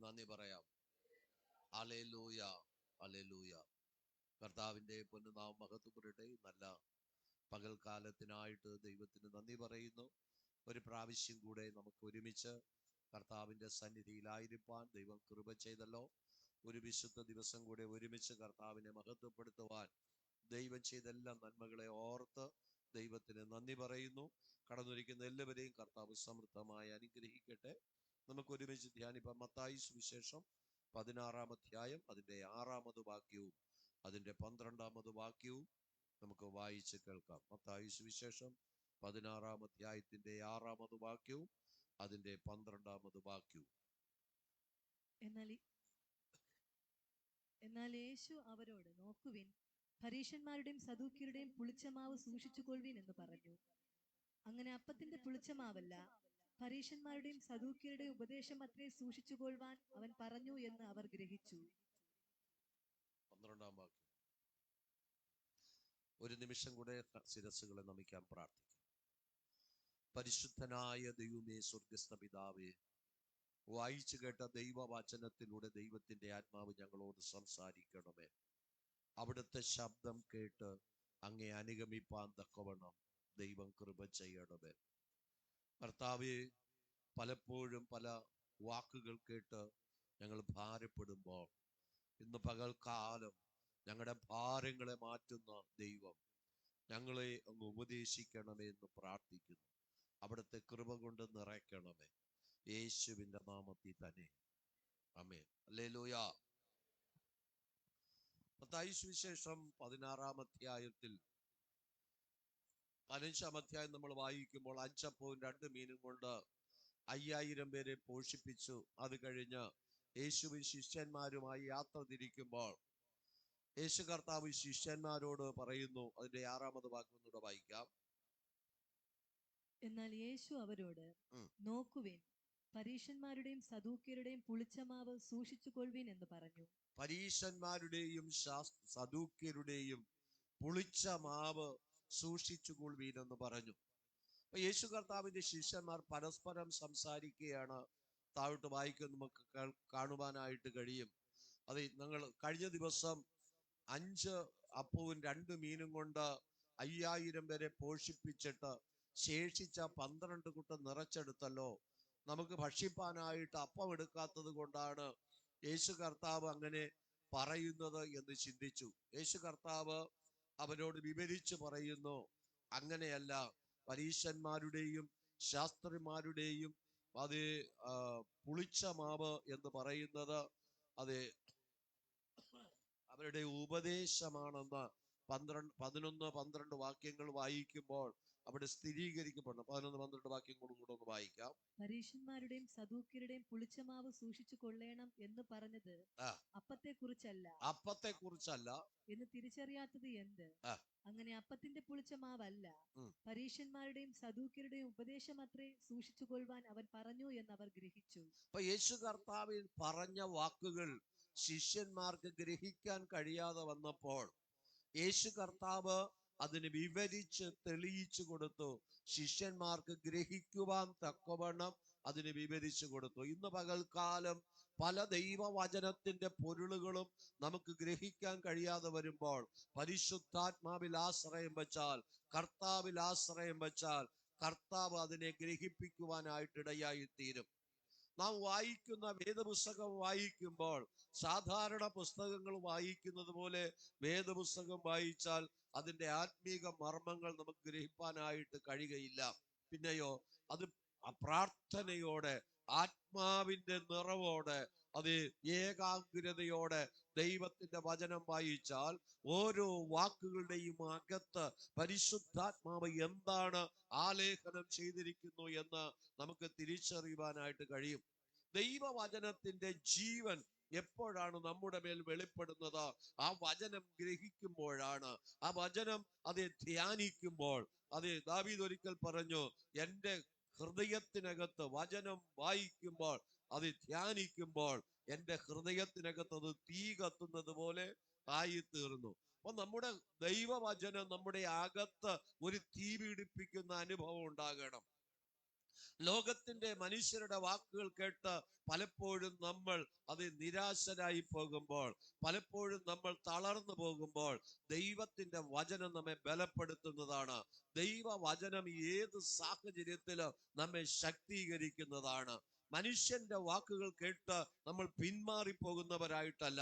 നന്ദി പറയാം. Hallelujah, hallelujah. കർത്താവിന്റെ പൊന്നുനാമം മഹത്വപ്പെടട്ടെ. നല്ല പകൽക്കാലത്തിനായിട്ട് ദൈവത്തിന് നന്ദി പറയുന്നു. ഒരു പ്രാവശ്യം കൂടെ നമുക്ക് ഒരുമിച്ച് കർത്താവിന്റെ സന്നിധിയിലായിരിക്കാൻ ദൈവം കൃപ ചെയ്തല്ലോ. ഒരു വിശുദ്ധ ദിവസം കൂടെ ഒരുമിച്ച് കർത്താവിനെ മഹത്വപ്പെടുത്തുവാൻ ദൈവം ചെയ്ത എല്ലാ നന്മകളെ ഓർത്ത് ദൈവത്തിന് നന്ദി പറയുന്നു. കടന്നിരിക്കുന്ന എല്ലാവരെയും കർത്താവ് സമൃദ്ധമായി അനുഗ്രഹിക്കട്ടെ. നമുക്ക് ഒരുമിച്ച് ധ്യാനിപ്പാം. മത്തായി സുവിശേഷം 16-ാം അധ്യായം അതിന്റെ 6-ാമത് വാക്യവും അതിന്റെ 12-ാമത് വാക്യവും നമുക്ക് വായിച്ച് കേൾക്കാം. മത്തായി സുവിശേഷം 16-ാം അധ്യായത്തിന്റെ 6-ാമത് വാക്യവും അതിന്റെ 12-ാമത് വാക്യവും. എന്നാൽ യേശു അവരോട്, നോക്കുവിൻ, പരീശന്മാരുടെയും സദൂക്യരുടെയും പുളിച്ചമാവ് സൂക്ഷിച്ചുകൊള്ളുവിൻ എന്ന് പറഞ്ഞു. അങ്ങനെ അപ്പത്തിന്റെ പുളിച്ചമാവല്ല, പരീശന്മാരുടെയും സദൂക്യരുടെയും ഉപദേശം അത്രേ സൂക്ഷിച്ചുകൊള്ളുവാൻ അവൻ പറഞ്ഞു എന്ന് അവർ ഗ്രഹിച്ചു. 12-ാം വാക്യം. ഒരു നിമിഷം കൂടെ ശിരസ്സുകളെ നമിക്കാൻ പ്രാർത്ഥിക്കാം. പരിശുദ്ധനായ ദൈവമേ, സ്വർഗ്ഗസ്ഥ പിതാവേ, വായിച്ചു കേട്ട ദൈവവചനത്തിലൂടെ ദൈവത്തിന്റെ ആത്മാവ് ഞങ്ങളോട് സംസാരിക്കണമേ. അവിടുത്തെ ശബ്ദം കേട്ട് അങ്ങേ അനുഗമിപ്പാൻ തക്കവണ്ണം ദൈവം കൃപ ചെയ്യണമേ. കർത്താവേ, പലപ്പോഴും പല വാക്കുകൾ കേട്ട് ഞങ്ങൾ ഭാരപ്പെടുമ്പോൾ ഇന്ന് പകൽക്കാലം ഞങ്ങളുടെ ഭാരങ്ങളെ മാറ്റുന്ന ദൈവം ഞങ്ങളെ അങ്ങ് ഉപദേശിക്കണമേ എന്ന് പ്രാർത്ഥിക്കുന്നു. അവിടുത്തെ കൃപ കൊണ്ട് നിറയ്ക്കണമേ, യേശുവിന്റെ നാമത്തിൽ തന്നെ. ആമേൻ. ഹല്ലേലൂയ. മത്തായി സുവിശേഷം 16-ാം അധ്യായത്തിൽ 15-ാം അധ്യായം നമ്മൾ വായിക്കുമ്പോൾ 5 അപ്പവും 2 മീനും കൊണ്ട് 5000 പേരെ പോഷിപ്പിച്ചു. അത് കഴിഞ്ഞ് യേശുവിൻ ശിഷ്യന്മാരുമായി യാത്ര തിരിക്കുമ്പോൾ യേശു കർത്താവ് ശിഷ്യന്മാരോട് പറയുന്നു. അതിന്റെ 6-ാമത് വാക്യം കൂടെ വായിക്കാം. എന്നാൽ യേശു അവരോട്, നോക്കുവിൻ, പരീശന്മാരുടെയും സദൂക്യരുടെയും പുളിച്ചമാവ് സൂക്ഷിച്ചുകൊള്ളുവിൻ എന്ന് പറഞ്ഞു. പരീശന്മാരുടെയും സദൂക്യരുടെയും പുളിച്ച മാവ് സൂക്ഷിച്ചുകൊള്ളുവീൻ എന്ന് പറഞ്ഞു. അപ്പൊ യേശു കർത്താവിന്റെ ശിഷ്യന്മാർ പരസ്പരം സംസാരിക്കുകയാണ്. താഴോട്ട് വായിക്കാൻ നമുക്ക് കാണുവാനായിട്ട് കഴിയും. അത് ഞങ്ങൾ കഴിഞ്ഞ ദിവസം 5 അപ്പവും 2 മീനും കൊണ്ട് 5000 പേരെ പോഷിപ്പിച്ചിട്ട് ശേഷിച്ച 12 കുട്ടം നിറച്ചെടുത്തല്ലോ. നമുക്ക് ഭക്ഷിപ്പാനായിട്ട് അപ്പം എടുക്കാത്തത് കൊണ്ടാണ് യേശു കർത്താവ് അങ്ങനെ പറയുന്നത് എന്ന് ചിന്തിച്ചു. യേശു കർത്താവ് അവരോട് വിവരിച്ച് പറയുന്നു, അങ്ങനെയല്ല. പരീശന്മാരുടെയും ശാസ്ത്രിമാരുടെയും അത് പുളിച്ച മാവ് എന്ന് പറയുന്നത് അത് അവരുടെ ഉപദേശമാണെന്ന് 11-12 വാക്യങ്ങൾ വായിക്കുമ്പോൾ അവിടെ സ്ഥിരീകരിക്കപ്പെടണം. 11-12 വാക്യങ്ങളും കൂടെ ഒന്ന് വായിക്കാം. പരീശന്മാരുടെയും സദൂക്യരുടെയും പുളിച്ചമാവ് സൂക്ഷിച്ചു കൊള്ളേണം എന്ന് പറഞ്ഞത് അപ്പത്തെ കുറിച്ചല്ല എന്ന് തിരിച്ചറിയാത്തത് എന്ത്? അങ്ങനെ അപ്പത്തിന്റെ പുളിച്ചമാവല്ല, പരീശന്മാരുടെയും സദൂക്യരുടെയും ഉപദേശം അത്രേ സൂക്ഷിച്ചു കൊള്ളുവാൻ അവൻ പറഞ്ഞു എന്ന് അവർ ഗ്രഹിച്ചു. അപ്പൊ യേശു കർത്താവിൽ പറഞ്ഞ വാക്കുകൾ ശിഷ്യന്മാർക്ക് ഗ്രഹിക്കാൻ കഴിയാതെ വന്നപ്പോൾ യേശു കർത്താവ് അതിന് വിവരിച്ച് തെളിയിച്ചു കൊടുത്തു. ശിഷ്യന്മാർക്ക് ഗ്രഹിക്കുവാൻ തക്കവണ്ണം അതിന് വിവരിച്ചു കൊടുത്തു. ഇന്ന് പകൽക്കാലം പല ദൈവവചനത്തിന്റെ പൊരുളുകളും നമുക്ക് ഗ്രഹിക്കാൻ കഴിയാതെ വരുമ്പോൾ പരിശുദ്ധാത്മാവിൽ ആശ്രയം വെച്ചാൽ, കർത്താവിൽ ആശ്രയം വെച്ചാൽ കർത്താവ് അതിനെ ഗ്രഹിപ്പിക്കുവാനായിട്ടിടയായി തീരും. നാം വായിക്കുന്ന വേദപുസ്തകം വായിക്കുമ്പോൾ സാധാരണ പുസ്തകങ്ങൾ വായിക്കുന്നത് പോലെ വേദപുസ്തകം വായിച്ചാൽ അതിന്റെ ആത്മീക മർമ്മങ്ങൾ നമുക്ക് ഗ്രഹിപ്പാനായിട്ട് കഴിയുകയില്ല. പിന്നെയോ അത് പ്രാർത്ഥനയോടെ, ആത്മാവിന്റെ നിറവോടെ, അത് ഏകാഗ്രതയോടെ ദൈവത്തിന്റെ വചനം വായിച്ചാൽ ഓരോ വാക്കുകളുടെയും അകത്ത് പരിശുദ്ധാത്മാവ് എന്താണ് ആലേഖനം ചെയ്തിരിക്കുന്നു എന്ന് നമുക്ക് തിരിച്ചറിയുവാനായിട്ട് കഴിയും. ദൈവവചനത്തിന്റെ ജീവൻ എപ്പോഴാണ് നമ്മുടെ മേൽ വെളിപ്പെടുന്നത്? ആ വചനം ഗ്രഹിക്കുമ്പോഴാണ്. ആ വചനം അത് ധ്യാനിക്കുമ്പോൾ. അത് ദാവീദ് ഒരിക്കൽ പറഞ്ഞു, എൻ്റെ ഹൃദയത്തിനകത്ത് വചനം വായിക്കുമ്പോൾ, അത് ധ്യാനിക്കുമ്പോൾ എൻ്റെ ഹൃദയത്തിനകത്ത് അത് തീ കത്തുന്നത് പോലെ ആയിത്തീർന്നു. അപ്പൊ നമ്മുടെ ദൈവവചനം നമ്മുടെ അകത്ത് ഒരു തീ പിടിപ്പിക്കുന്ന അനുഭവം ഉണ്ടാകണം. ലോകത്തിന്റെ മനുഷ്യരുടെ വാക്കുകൾ കേട്ട് പലപ്പോഴും നമ്മൾ അത് നിരാശരായി പോകുമ്പോൾ, പലപ്പോഴും നമ്മൾ തളർന്നു പോകുമ്പോൾ ദൈവത്തിന്റെ വചനം നമ്മെ ബലപ്പെടുത്തുന്നതാണ്. ദൈവവചനം ഏത് സാഹചര്യത്തിലും നമ്മെ ശക്തീകരിക്കുന്നതാണ്. മനുഷ്യന്റെ വാക്കുകൾ കേട്ട് നമ്മൾ പിന്മാറിപ്പോകുന്നവരായിട്ടല്ല,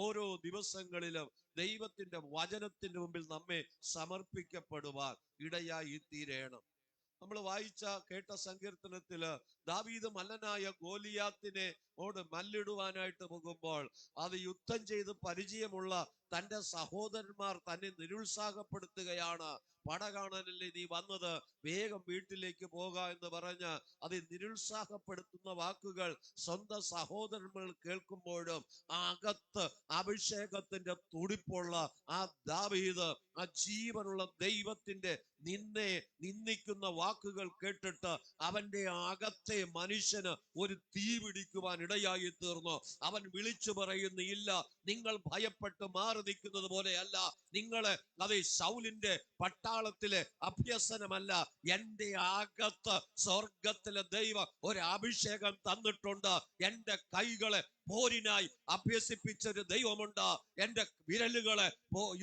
ഓരോ ദിവസങ്ങളിലും ദൈവത്തിന്റെ വചനത്തിന് മുമ്പിൽ നമ്മെ സമർപ്പിക്കപ്പെടുവാൻ ഇടയായി തീരണം. നമ്മൾ വായിച്ച കേട്ട സങ്കീർത്തനത്തില് ദാവീദ് മല്ലനായ ഗോലിയാത്തിനെ മല്ലിടുവാനായിട്ട് പോകുമ്പോൾ അത് യുദ്ധം ചെയ്ത് പരിചയമുള്ള തന്റെ സഹോദരന്മാർ തന്നെ നിരുത്സാഹപ്പെടുത്തുകയാണ്. പട കാണാനല്ലേ നീ വന്നത്, വേഗം വീട്ടിലേക്ക് പോക എന്ന് പറഞ്ഞ് അത് നിരുത്സാഹപ്പെടുത്തുന്ന വാക്കുകൾ സ്വന്തം സഹോദരന്മാർ കേൾക്കുമ്പോഴും അകത്ത് അഭിഷേകത്തിന്റെ തുടിപ്പുള്ള ആ ദാവീദ്, ആ ജീവനുള്ള ദൈവത്തിന്റെ നിന്ദിക്കുന്ന വാക്കുകൾ കേട്ടിട്ട് അവന്റെ അകത്തെ മനുഷ്യന് ഒരു തീ പിടിക്കുവാൻ ഇടയായി തീർന്നു. അവൻ വിളിച്ചു പറയുന്നു, ഇല്ല, നിങ്ങൾ ഭയപ്പെട്ട് മാറി നിൽക്കുന്നത് പോലെയല്ല, നിങ്ങള് അത് ശൗലിന്റെ പട്ടാളത്തിലെ അഭ്യസനമല്ല, എന്റെ അകത്ത് സ്വർഗത്തിലെ ദൈവം ഒരു അഭിഷേകം തന്നിട്ടുണ്ട്. എന്റെ കൈകളെ പോരിനായി അഭ്യസിപ്പിച്ചൊരു ദൈവമുണ്ട്, എന്റെ വിരലുകളെ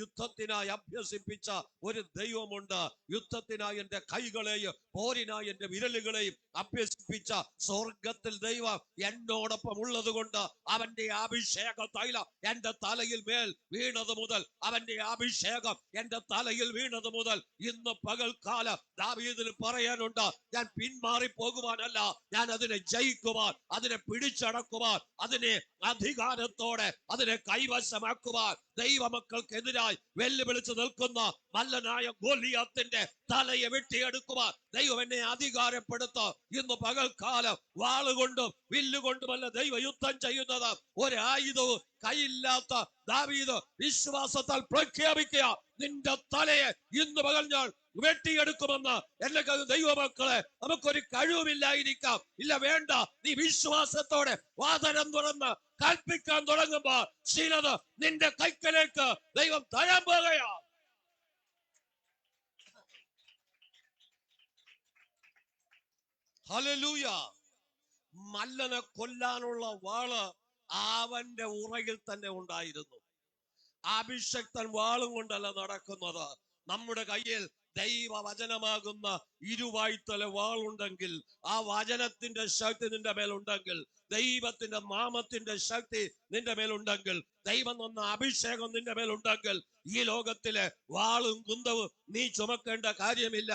യുദ്ധത്തിനായി അഭ്യസിപ്പിച്ച ഒരു ദൈവമുണ്ട്. യുദ്ധത്തിനായി എന്റെ കൈകളെയും പോരിനായി എന്റെ വിരലുകളെയും അഭ്യസിപ്പിച്ച സ്വർഗത്തിൽ ദൈവം എന്നോടൊപ്പം ഉള്ളത് കൊണ്ട് അവന്റെ അഭിഷേക തൈലം എന്റെ തലയിൽ മേൽ വീണത് മുതൽ, അവന്റെ അഭിഷേകം എന്റെ തലയിൽ വീണത് മുതൽ ഇന്ന് പകൽക്കാലം ദാവീദിന് പറയാനുണ്ട്, ഞാൻ പിന്മാറി പോകുവാനല്ല, ഞാൻ അതിനെ ജയിക്കുവാൻ, അതിനെ പിടിച്ചടക്കുവാൻ, അതിനെ അധികാരത്തോടെ അതിനെ കൈവശമാക്കുവാൻ ദൈവമക്കൾക്കെതിരായി വെല്ലുവിളിച്ച് നിൽക്കുന്ന മല്ലനായ ഗോലിയാത്തിന്റെ തലയെ വെട്ടിയെടുക്കുവാൻ ദൈവം എന്നെ അധികാരപ്പെടുത്ത. ഇന്ന് പകൽക്കാലം വാളുകൊണ്ടും വില്ലുകൊണ്ടുമല്ല ദൈവ യുദ്ധം ചെയ്യുന്നത്. ഒരായുധവും കൈയില്ലാത്ത ദാവീദ് വിശ്വാസത്താൽ പ്രഖ്യാപിക്കുക, നിന്റെ തലയെ ഇന്ന് പകൽ ഞാൻ വെട്ടിയെടുക്കുമെന്ന്. എന്നെ ദൈവമക്കളെ, നമുക്കൊരു കഴിവുമില്ലായിരിക്കാം, ഇല്ല, വേണ്ട, നീ വിശ്വാസത്തോടെ വാതരം തുറന്ന് കൽപ്പിക്കാൻ തുടങ്ങുമ്പോൾ ചിലത് നിന്റെ കൈക്കലേക്ക് ദൈവം തരാൻ പോകുകയാ. ഹല്ലേലൂയ. മല്ലനെ കൊല്ലാനുള്ള വാള് അവന്റെ ഉറയിൽ തന്നെ ഉണ്ടായിരുന്നു. അഭിഷക്തൻ വാളും കൊണ്ടല്ല നടക്കുന്നത്. നമ്മുടെ കയ്യിൽ ദൈവവചനമാകുന്ന ഇരുവായ്ത്തല വാളുണ്ടെങ്കിൽ, ആ വചനത്തിന്റെ ശക്തി നിന്റെ മേലുണ്ടെങ്കിൽ, ദൈവത്തിന്റെ നാമത്തിന്റെ ശക്തി നിന്റെ മേലുണ്ടെങ്കിൽ, ദൈവം തന്ന അഭിഷേകം നിന്റെ മേലുണ്ടെങ്കിൽ, ഈ ലോകത്തിലെ വാളും കുന്തവും നീ ചുമക്കേണ്ട കാര്യമില്ല.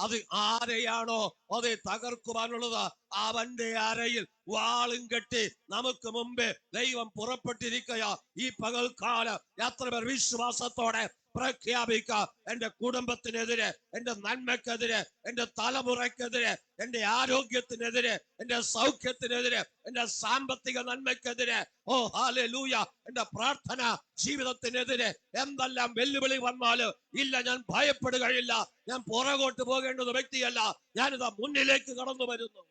അത് ആരെയാണോ അത് തകർക്കുവാനുള്ളത്, അവന്റെ അരയിൽ വാളും കെട്ടി നമുക്ക് മുമ്പേ ദൈവം പുറപ്പെട്ടിരിക്കുക. ഈ പകൽക്കാലം എത്ര പേർ വിശ്വാസത്തോടെ പ്രഖ്യാപിക്കുക, എന്റെ കുടുംബത്തിനെതിരെ, എന്റെ നന്മക്കെതിരെ, എന്റെ തലമുറയ്ക്കെതിരെ, എന്റെ ആരോഗ്യത്തിനെതിരെ, എന്റെ സൗഖ്യത്തിനെതിരെ, എന്റെ സാമ്പത്തിക നന്മയ്ക്കെതിരെ, ഓ ഹല്ലേലൂയ, എന്റെ പ്രാർത്ഥന ജീവിതത്തിനെതിരെ എന്തെല്ലാം വെല്ലുവിളി വന്നാലും ഇല്ല, ഞാൻ ഭയപ്പെടുകയില്ല, ഞാൻ പുറകോട്ട് പോകേണ്ടുന്ന വ്യക്തിയല്ല, ഞാനിതാ മുന്നിലേക്ക് കടന്നു വരുന്നു.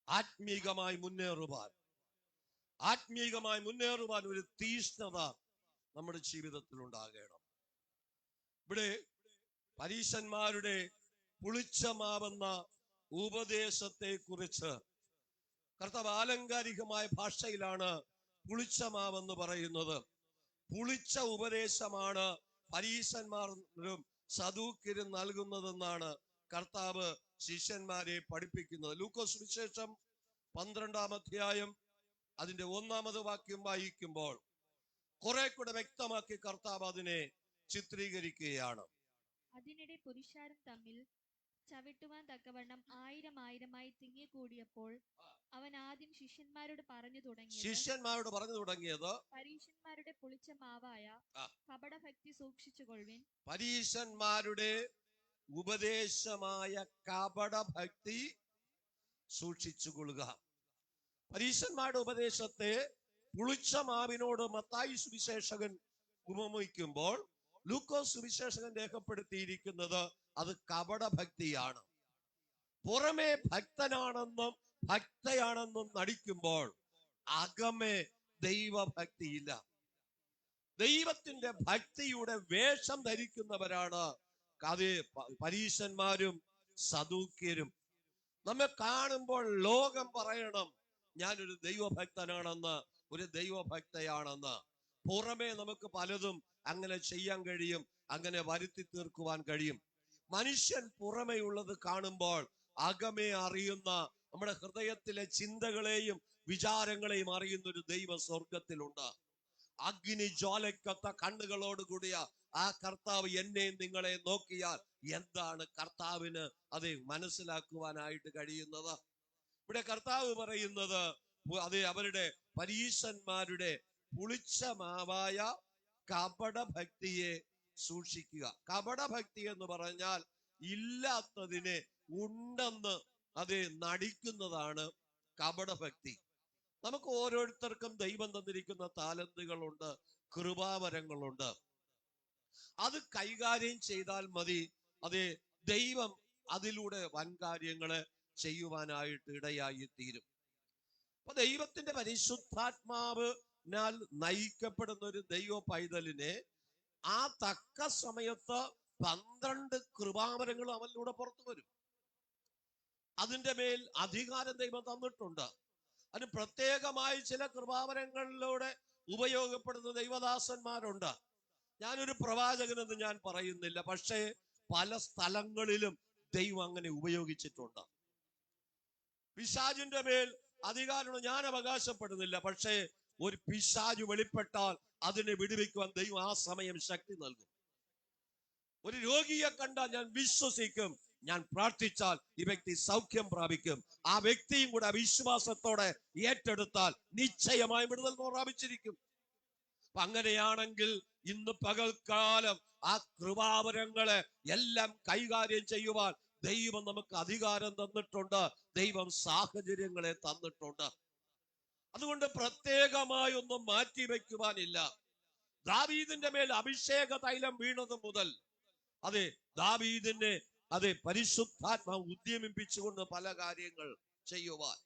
ആത്മീകമായി മുന്നേറുവാൻ ഒരു തീഷ്ണത നമ്മുടെ ജീവിതത്തിൽ ഉണ്ടാകണം. ഇവിടെ പരീശന്മാരുടെ പുളിച്ചമാവെന്ന ഉപദേശത്തെ കുറിച്ച് കർത്താവ് ആലങ്കാരികമായ ഭാഷയിലാണ് പുളിച്ചമാവെന്ന് പറയുന്നത്. പുളിച്ച ഉപദേശമാണ് പരീശന്മാരും സദൂക്യരും നൽകുന്നതെന്നാണ് കർത്താവ് ശിഷ്യന്മാരെ പഠിപ്പിക്കുന്നത്. ലൂക്കോസ് സുവിശേഷം 12-ാം അധ്യായം അതിന്റെ 1-ാമത് വാക്യം വായിക്കുമ്പോൾ കുറെ കൂടെ വ്യക്തമാക്കി കർത്താവ് അതിനെ ചിത്രീകരിക്കുകയാണ്. അതിനിടെ പുരുഷാരം തമ്മിൽ ചവിട്ടുവാൻ തക്കവണ്ണം 1000 തിങ്ങിക്കൂടിയപ്പോൾ അവൻ ആദ്യം ശിഷ്യന്മാരോട് പറഞ്ഞു തുടങ്ങിയത് പരീശന്മാരുടെ പുളിച്ച മാവായ കപടഭക്തി സൂക്ഷിച്ചുകൊള്ളുവിൻ. പരീശന്മാരുടെ ഉപദേശമായ കപടഭക്തി സൂക്ഷിച്ചുകൊള്ളുക. പരീശന്മാരുടെ ഉപദേശത്തെ പുളിച്ച മാവിനോട് മത്തായി സുവിശേഷകൻ ഉപമിക്കുമ്പോൾ ലൂക്കോസ് സുവിശേഷകൻ രേഖപ്പെടുത്തിയിരിക്കുന്നത് അത് കപടഭക്തിയാണ്. പുറമേ ഭക്തനാണെന്നും ഭക്തയാണെന്നും നടിക്കുമ്പോൾ അകമേ ദൈവഭക്തിയില്ല. ദൈവത്തിന്റെ ഭക്തിയുടെ വേഷം ധരിക്കുന്നവരാണ് അത് പരീശന്മാരും സദൂക്യരും. നമ്മെ കാണുമ്പോൾ ലോകം പറയണം ഞാനൊരു ദൈവഭക്തനാണെന്ന്, ഒരു ദൈവഭക്തയാണെന്ന്. പുറമേ നമുക്ക് പലതും അങ്ങനെ ചെയ്യാൻ കഴിയും, അങ്ങനെ വരുത്തി തീർക്കുവാൻ കഴിയും. മനുഷ്യൻ പുറമെയുള്ളത് കാണുമ്പോൾ അകമേ അറിയുന്ന, നമ്മുടെ ഹൃദയത്തിലെ ചിന്തകളെയും വിചാരങ്ങളെയും അറിയുന്ന ഒരു ദൈവ സ്വർഗത്തിലുണ്ട്. അഗ്നി ജ്വാലയ്ക്കൊത്ത കണ്ണുകളോടുകൂടിയ ആ കർത്താവ് എന്നെയും നിങ്ങളെ നോക്കിയാൽ എന്താണ് കർത്താവിന് അത് മനസ്സിലാക്കുവാനായിട്ട് കഴിയുന്നത്? ഇവിടെ കർത്താവ് പറയുന്നത് അത് അവരുടെ പരീശന്മാരുടെ പുളിച്ച മാവായ കപടഭക്തിയെ സൂക്ഷിക്കുക. കപടഭക്തി എന്ന് പറഞ്ഞാൽ ഇല്ലാത്തതിനെ ഉണ്ടെന്ന് അത് നടിക്കുന്നതാണ് കപടഭക്തി. നമുക്ക് ഓരോരുത്തർക്കും ദൈവം തന്നിരിക്കുന്ന താലന്തുകളുണ്ട്, കൃപാവരങ്ങളുണ്ട്. അത് കൈകാര്യം ചെയ്താൽ മതി. അത് ദൈവം അതിലൂടെ വൻകാര്യങ്ങള് ചെയ്യുവാനായിട്ട് ഇടയായി തീരും. അപ്പൊ ദൈവത്തിന്റെ പരിശുദ്ധാത്മാവിനാൽ നയിക്കപ്പെടുന്ന ഒരു ദൈവ പൈതലിനെ ആ തക്ക സമയത്ത് 12 കൃപാവരങ്ങൾ അവനിലൂടെ പുറത്തു വരും. അതിന്റെ മേൽ അധികാരം ദൈവം തന്നിട്ടുണ്ട്. അതിന് പ്രത്യേകമായി ചില കൃപാവരങ്ങളിലൂടെ ഉപയോഗപ്പെടുന്ന ദൈവദാസന്മാരുണ്ട്. ഞാനൊരു പ്രവാചകനെന്ന് ഞാൻ പറയുന്നില്ല, പക്ഷേ പല സ്ഥലങ്ങളിലും ദൈവം അങ്ങനെ ഉപയോഗിച്ചിട്ടുണ്ട്. പിശാചിന്റെ മേൽ അധികാരം ഞാൻ അവകാശപ്പെടുന്നില്ല, പക്ഷേ ഒരു പിശാച് വെളിപ്പെട്ടാൽ അതിനെ വിടുവിക്കുവാൻ ദൈവം ആ സമയം ശക്തി നൽകും. ഒരു രോഗിയെ കണ്ടാൽ ഞാൻ വിശ്വസിക്കും, ഞാൻ പ്രാർത്ഥിച്ചാൽ ഈ വ്യക്തി സൗഖ്യം പ്രാപിക്കും. ആ വ്യക്തിയും കൂടെ വിശ്വാസത്തോടെ ഏറ്റെടുത്താൽ നിശ്ചയമായി വിടുതൽ പ്രാപിച്ചിരിക്കും. അങ്ങനെയാണെങ്കിൽ ഇന്ന് പകൽക്കാലം ആ കൃപാവരങ്ങളെ എല്ലാം കൈകാര്യം ചെയ്യുവാൻ ദൈവം നമുക്ക് അധികാരം തന്നിട്ടുണ്ട്. ദൈവം സാഹചര്യങ്ങളെ തന്നിട്ടുണ്ട്. അതുകൊണ്ട് പ്രത്യേകമായി ഒന്നും മാറ്റിവെക്കുവാനില്ല. ദാവീദിന്റെ മേൽ അഭിഷേക തൈലം വീണത് മുതൽ ദാവീദിനെ പരിശുദ്ധാത്മാവ് ഉദ്യമിപ്പിച്ചുകൊണ്ട് പല കാര്യങ്ങൾ ചെയ്യുവാൻ.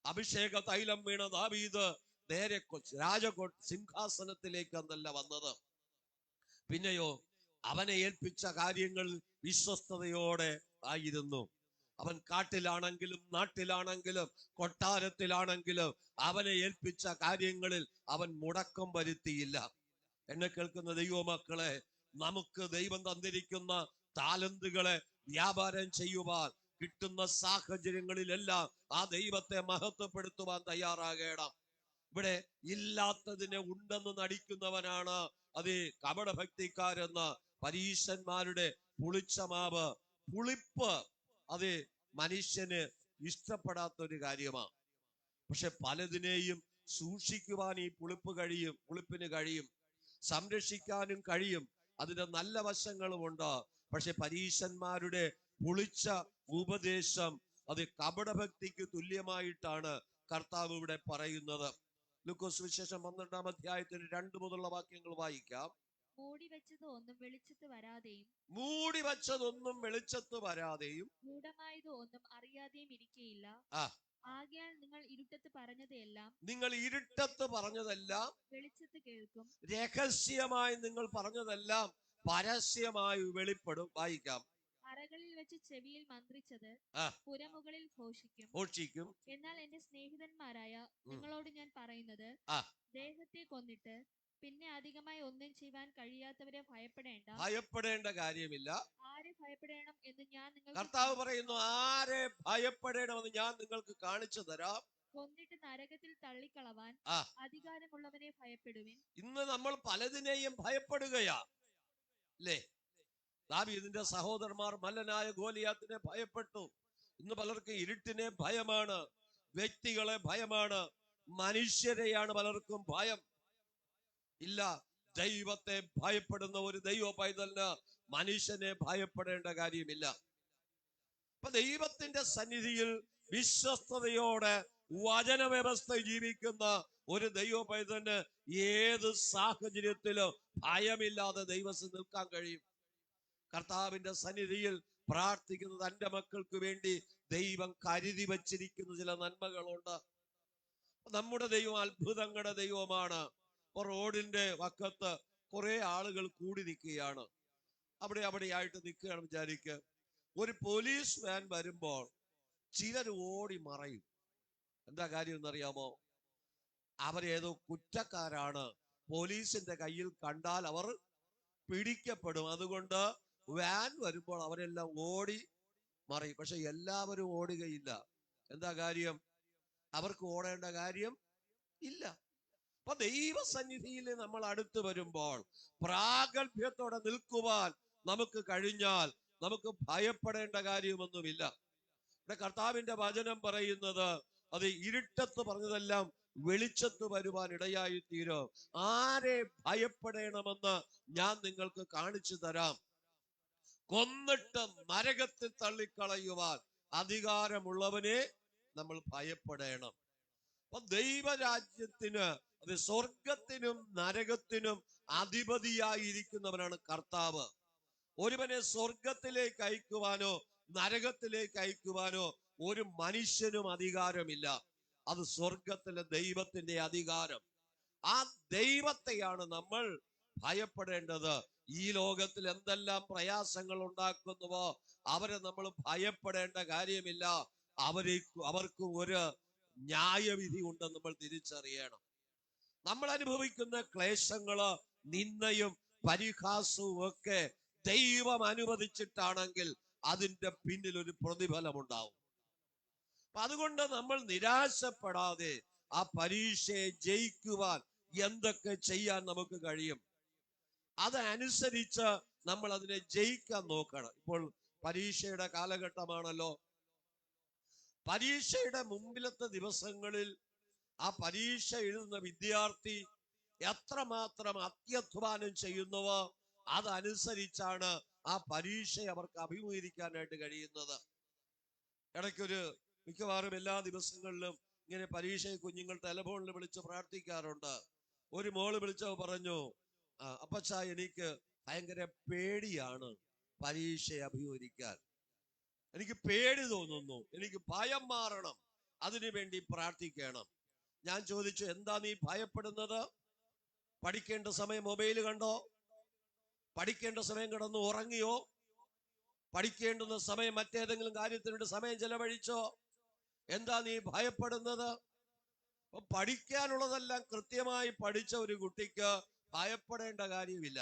അഭിഷേക തൈലം വീണ ദാവീദ് നേരെ സിംഹാസനത്തിലേക്ക് എന്നല്ല വന്നത്. പിന്നെയോ അവനെ ഏൽപ്പിച്ച കാര്യങ്ങൾ വിശ്വസ്തയോടെ ആയിരുന്നു. അവൻ കാട്ടിലാണെങ്കിലും നാട്ടിലാണെങ്കിലും കൊട്ടാരത്തിലാണെങ്കിലും അവനെ ഏൽപ്പിച്ച കാര്യങ്ങളിൽ അവൻ മുടക്കം വരുത്തിയില്ല. എന്നെ കേൾക്കുന്ന ദൈവമക്കളെ, നമുക്ക് ദൈവം തന്നിരിക്കുന്ന താലന്തുകളെ വ്യാപാരം ചെയ്യുവാൻ കിട്ടുന്ന സാഹചര്യങ്ങളിലെല്ലാം ആ ദൈവത്തെ മഹത്വപ്പെടുത്തുവാൻ തയ്യാറാകണം. ഇവിടെ ഇല്ലാത്തതിനെ ഉണ്ടെന്ന് നടിക്കുന്നവനാണ് കപടഭക്തിക്കാരെന്ന്. പരീശന്മാരുടെ പുളിച്ച മാവ്, പുളിപ്പ് മനുഷ്യന് ഇഷ്ടപ്പെടാത്തൊരു കാര്യമാണ്. പക്ഷെ പലതിനെയും സൂക്ഷിക്കുവാൻ ഈ പുളിപ്പിന് കഴിയും, സംരക്ഷിക്കാനും കഴിയും. അതിന്റെ നല്ല വശങ്ങളുമുണ്ട്. പക്ഷെ പരീശന്മാരുടെ പുളിച്ച ഉപദേശം കപടഭക്തിക്ക് തുല്യമായിട്ടാണ് കർത്താവ് ഇവിടെ പറയുന്നത്. ലൂക്കോസ് സുവിശേഷം 12-ാം അധ്യായത്തിന് 2 മുതലുള്ള വാക്യങ്ങൾ വായിക്കാം. മൂടി വെച്ചതൊന്നും വെളിച്ചത്ത് വരാതെയും ഗൂഢമായതോ ഒന്നും അറിയാതെയും ഇരിക്കയില്ല. ആകയാൽ നിങ്ങൾ ഇരുട്ടത്ത് പറഞ്ഞതെല്ലാം വെളിച്ചത്ത് കേൾക്കും, രഹസ്യമായി നിങ്ങൾ പറഞ്ഞതെല്ലാം പരസ്യമായി വെളിപ്പെടും. വായിക്കാം. അറകളിൽ വെച്ച് ചെവിയിൽ മന്ത്രിച്ചത് പുരമുകളിൽ ഘോഷിക്കും. എന്നാൽ എന്റെ സ്നേഹിതന്മാരായ നിങ്ങളോട് ഞാൻ പറയുന്നത്, ദേഹത്തെ കൊന്നിട്ട് പിന്നെ അധികമായി ഒന്നും ചെയ്യുവാൻ കഴിയാത്തവരെ ഭയപ്പെടേണ്ട കാര്യമില്ല. ആരെ ഭയപ്പെടണം എന്ന് ഞാൻ കർത്താവ് പറയുന്നു. ആരെ ഭയപ്പെടണമെന്ന് ഞാൻ നിങ്ങൾക്ക് കാണിച്ചു തരാം. കൊന്നിട്ട് നരകത്തിൽ തള്ളിക്കളവാൻ അധികാരമുള്ളവനെ ഭയപ്പെടുവിൻ. ഇന്ന് നമ്മൾ പലതിനെയും ഭയപ്പെടുകയാ, അല്ലേ? ദാവീദിന്റെ സഹോദരന്മാർ മല്ലനായ ഗോലിയാത്തിനെ ഭയപ്പെട്ടു. ഇന്ന് പലർക്കും ഇരുട്ടിനെ ഭയമാണ്, വ്യക്തികളെ ഭയമാണ്, മനുഷ്യരെയാണ് പലർക്കും ഭയം. ഇല്ല, ദൈവത്തെ ഭയപ്പെടുന്ന ഒരു ദൈവ പൈതലിന് മനുഷ്യനെ ഭയപ്പെടേണ്ട കാര്യമില്ല. അപ്പൊ ദൈവത്തിന്റെ സന്നിധിയിൽ വിശ്വസ്തയോടെ വചന വ്യവസ്ഥ ജീവിക്കുന്ന ഒരു ദൈവ പൈതലിന് ഏത് സാഹചര്യത്തിലും ഭയമില്ലാതെ ദൈവത്തിൽ നിൽക്കാൻ കഴിയും. കർത്താവിന്റെ സന്നിധിയിൽ പ്രാർത്ഥിക്കുന്ന തന്റെ മക്കൾക്ക് വേണ്ടി ദൈവം കരുതി വച്ചിരിക്കുന്ന ചില നന്മകളുണ്ട്. നമ്മുടെ ദൈവം അത്ഭുതങ്ങളുടെ ദൈവമാണ്. റോഡിന്റെ വക്കത്ത് കുറെ ആളുകൾ കൂടി നിൽക്കുകയാണ്. അവിടെയായിട്ട് നിൽക്കുകയാണ് വിചാരിക്കുക. ഒരു പോലീസ് വാൻ വരുമ്പോൾ ചിലർ ഓടി മറയും. എന്താ കാര്യം എന്നറിയാമോ? അവരേതോ കുറ്റക്കാരാണ്, പോലീസിന്റെ കയ്യിൽ കണ്ടാൽ അവർ പിടിക്കപ്പെടും. അതുകൊണ്ട് വാൻ വരുമ്പോൾ അവരെല്ലാം ഓടി മറയും. പക്ഷെ എല്ലാവരും ഓടുകയില്ല. എന്താ കാര്യം? അവർക്ക് ഓടേണ്ട കാര്യം ഇല്ല. അപ്പൊ ദൈവസന്നിധിയിൽ നമ്മൾ അടുത്ത് വരുമ്പോൾ പ്രാഗൽഭ്യത്തോടെ നിൽക്കുവാൻ നമുക്ക് കഴിഞ്ഞാൽ നമുക്ക് ഭയപ്പെടേണ്ട കാര്യമൊന്നുമില്ല. ഇവിടെ കർത്താവിന്റെ വചനം പറയുന്നത്, അത് ഇരുട്ടത്ത് പറഞ്ഞതെല്ലാം വെളിച്ചത്ത് വരുവാൻ ഇടയായി തീരും. ആരെ ഭയപ്പെടണമെന്ന് ഞാൻ നിങ്ങൾക്ക് കാണിച്ചു തരാം. കൊന്നിട്ട് നരകത്തിൽ തള്ളിക്കളയുവാൻ അധികാരമുള്ളവനെ നമ്മൾ ഭയപ്പെടണം. അപ്പൊ ദൈവരാജ്യത്തിന്, അത് സ്വർഗത്തിനും നരകത്തിനും അധിപതിയായിരിക്കുന്നവനാണ് കർത്താവ്. ഒരുവനെ സ്വർഗത്തിലേക്ക് അയക്കുവാനോ നരകത്തിലേക്ക് അയക്കുവാനോ ഒരു മനുഷ്യനും അധികാരമില്ല. അത് സ്വർഗത്തിലെ ദൈവത്തിന്റെ അധികാരം. ആ ദൈവത്തെയാണ് നമ്മൾ ഭയപ്പെടേണ്ടത്. ഈ ലോകത്തിൽ എന്തെല്ലാം പ്രയാസങ്ങൾ ഉണ്ടാക്കുന്നുവോ അവരെ നമ്മൾ ഭയപ്പെടേണ്ട കാര്യമില്ല. അവർക്ക് ഒരു ന്യായവിധി ഉണ്ടെന്ന് നമ്മൾ തിരിച്ചറിയണം. നമ്മൾ അനുഭവിക്കുന്ന ക്ലേശങ്ങള്, നിന്ദയും പരിഹാസവും ഒക്കെ ദൈവം അനുവദിച്ചിട്ടാണെങ്കിൽ അതിന്റെ പിന്നിൽ ഒരു പ്രതിഫലം ഉണ്ടാവും. അപ്പൊ അതുകൊണ്ട് നമ്മൾ നിരാശപ്പെടാതെ ആ പരീക്ഷയെ ജയിക്കുവാൻ എന്തൊക്കെ ചെയ്യാൻ നമുക്ക് കഴിയും, അതനുസരിച്ച് നമ്മൾ അതിനെ ജയിക്കാൻ നോക്കണം. ഇപ്പോൾ പരീക്ഷയുടെ കാലഘട്ടമാണല്ലോ. പരീക്ഷയുടെ മുമ്പിലത്തെ ദിവസങ്ങളിൽ ആ പരീക്ഷ എഴുതുന്ന വിദ്യാർത്ഥി എത്രമാത്രം അത്യധ്വാനം ചെയ്യുന്നുവോ അതനുസരിച്ചാണ് ആ പരീക്ഷയെ അവർക്ക് അഭിമുഖീകരിക്കാനായിട്ട് കഴിയുന്നത്. ഇടയ്ക്കൊരു മിക്കവാറും എല്ലാ ദിവസങ്ങളിലും ഇങ്ങനെ പരീക്ഷയെ കുഞ്ഞുങ്ങൾ ടെലിഫോണിൽ വിളിച്ച് പ്രാർത്ഥിക്കാറുണ്ട്. ഒരു മോള് വിളിച്ചോ പറഞ്ഞു, അപ്പച്ചാ എനിക്ക് ഭയങ്കര പേടിയാണ് പരീക്ഷയെ അഭിമുഖീകരിക്കാൻ, എനിക്ക് പേടി തോന്നുന്നു, എനിക്ക് ഭയം മാറണം, അതിനു വേണ്ടി പ്രാർത്ഥിക്കണം. ഞാൻ ചോദിച്ചു, എന്താ നീ ഭയപ്പെടുന്നത്? പഠിക്കേണ്ട സമയം മൊബൈൽ കണ്ടോ? പഠിക്കേണ്ട സമയം കിടന്ന് ഉറങ്ങിയോ? പഠിക്കേണ്ടുന്ന സമയം മറ്റേതെങ്കിലും കാര്യത്തിനുവേണ്ടി സമയം ചെലവഴിച്ചോ? എന്താ നീ ഭയപ്പെടുന്നത്? അപ്പൊ പഠിക്കാനുള്ളതെല്ലാം കൃത്യമായി പഠിച്ച ഒരു കുട്ടിക്ക് ഭയപ്പെടേണ്ട കാര്യമില്ല.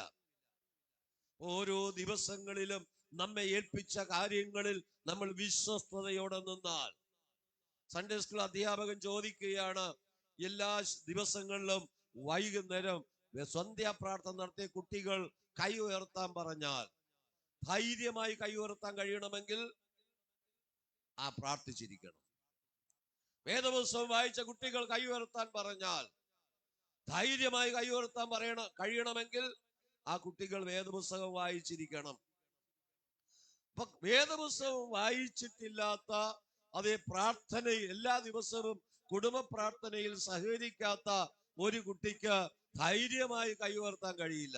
ഓരോ ദിവസങ്ങളിലും നമ്മെ ഏൽപ്പിച്ച കാര്യങ്ങളിൽ നമ്മൾ വിശ്വസ്തയോടെ നിന്നാൽ, സൺഡേ സ്കൂൾ അധ്യാപകൻ ചോദിക്കുകയാണ്, എല്ലാ ദിവസങ്ങളിലും വൈകുന്നേരം സന്ധ്യാപ്രാർത്ഥന നടത്തിയ കുട്ടികൾ കൈ ഉയർത്താൻ പറഞ്ഞാൽ, ധൈര്യമായി കൈ ഉയർത്താൻ കഴിയണമെങ്കിൽ ആ പ്രാർത്ഥിച്ചിരിക്കണം. വേദപുസ്തകം വായിച്ച കുട്ടികൾ കൈ ഉയർത്താൻ പറഞ്ഞാൽ ധൈര്യമായി കൈ ഉയർത്താൻ കഴിയണമെങ്കിൽ ആ കുട്ടികൾ വേദപുസ്തകം വായിച്ചിരിക്കണം. അപ്പൊ വേദപുസ്തകം വായിച്ചിട്ടില്ലാത്ത, അതേ പ്രാർത്ഥനയിൽ എല്ലാ ദിവസവും കുടുംബ പ്രാർത്ഥനയിൽ സഹകരിക്കാത്ത ഒരു കുട്ടിക്ക് ധൈര്യമായി കൈ ഉയർത്താൻ കഴിയില്ല.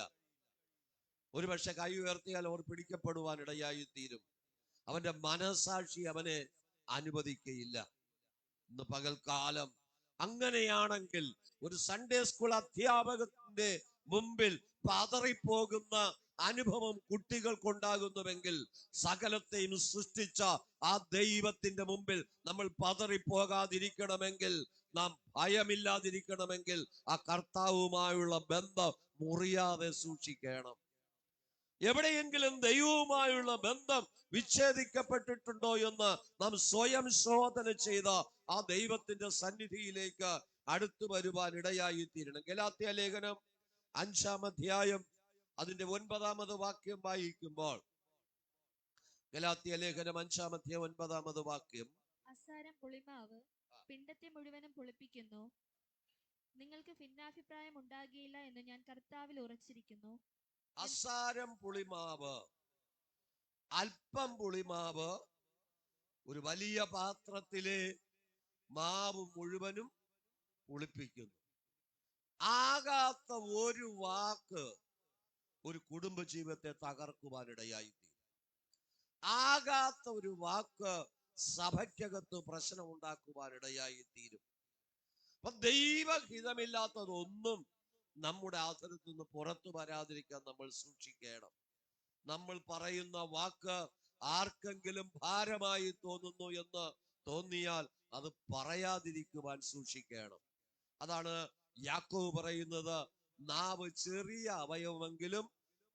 ഒരുപക്ഷെ കൈ ഉയർത്തിയാൽ അവർ പിടിക്കപ്പെടുവാൻ ഇടയായി തീരും. അവന്റെ മനസാക്ഷി അവനെ അനുവദിക്കയില്ല. ഇന്ന് പകൽക്കാലം അങ്ങനെയാണെങ്കിൽ ഒരു സൺഡേ സ്കൂൾ അധ്യാപകന്റെ മുമ്പിൽ പതറിപ്പോകുന്ന അനുഭവം കുട്ടികൾക്കുണ്ടാകുന്നുവെങ്കിൽ, സകലത്തെയും സൃഷ്ടിച്ച ആ ദൈവത്തിന്റെ മുമ്പിൽ നമ്മൾ പതറിപ്പോകാതിരിക്കണമെങ്കിൽ, നാം ഭയമില്ലാതിരിക്കണമെങ്കിൽ ആ കർത്താവുമായുള്ള ബന്ധം മുറിയാതെ സൂക്ഷിക്കണം. എവിടെയെങ്കിലും ദൈവവുമായുള്ള ബന്ധം വിച്ഛേദിക്കപ്പെട്ടിട്ടുണ്ടോ എന്ന് നാം സ്വയം ശോധന ചെയ്ത ആ ദൈവത്തിന്റെ സന്നിധിയിലേക്ക് അടുത്തു വരുവാൻ ഇടയായി തീരണം. ഗലാത്യ ലേഖനം 5-ാം അധ്യായം അതിന്റെ 9-ാമത് വാക്യം വായിക്കുമ്പോൾ, ഗലാത്യ ലേഖനം 5-ാം അധ്യായം 9-ാമത് വാക്യം, അസാരം പുളിമാവ് പിണ്ടത്തെ മുഴുവനും പുളിപ്പിക്കുന്നു, നിങ്ങൾക്ക് ഭിന്നാഭിപ്രായം ഉണ്ടാകിയില്ല എന്ന് ഞാൻ കർത്താവിൽ ഉറച്ചിരിക്കുന്നു. അസാരം പുളിമാവ്, അല്പം പുളിമാവ് ഒരു വലിയ പാത്രത്തിലെ മാവ് മുഴുവനും പുളിപ്പിക്കുന്നു. ആകാത്ത ഒരു വാക്ക് ഒരു കുടുംബജീവിതത്തെ തകർക്കുവാനിടയായി തീരും. ആകാത്ത ഒരു വാക്ക് സഭയ്ക്കകത്ത് പ്രശ്നം ഉണ്ടാക്കുവാനിടയായി തീരും. അപ്പൊ ദൈവഹിതമില്ലാത്തതൊന്നും നമ്മുടെ ആസനത്തിൽ നിന്ന് പുറത്തു വരാതിരിക്കാൻ നമ്മൾ സൂക്ഷിക്കണം. നമ്മൾ പറയുന്ന വാക്ക് ആർക്കെങ്കിലും ഭാരമായി തോന്നുന്നു എന്ന് തോന്നിയാൽ അത് പറയാതിരിക്കുവാൻ സൂക്ഷിക്കണം. അതാണ് യാക്കോബ് പറയുന്നത്, നാവ് ചെറിയ അവയവമെങ്കിലും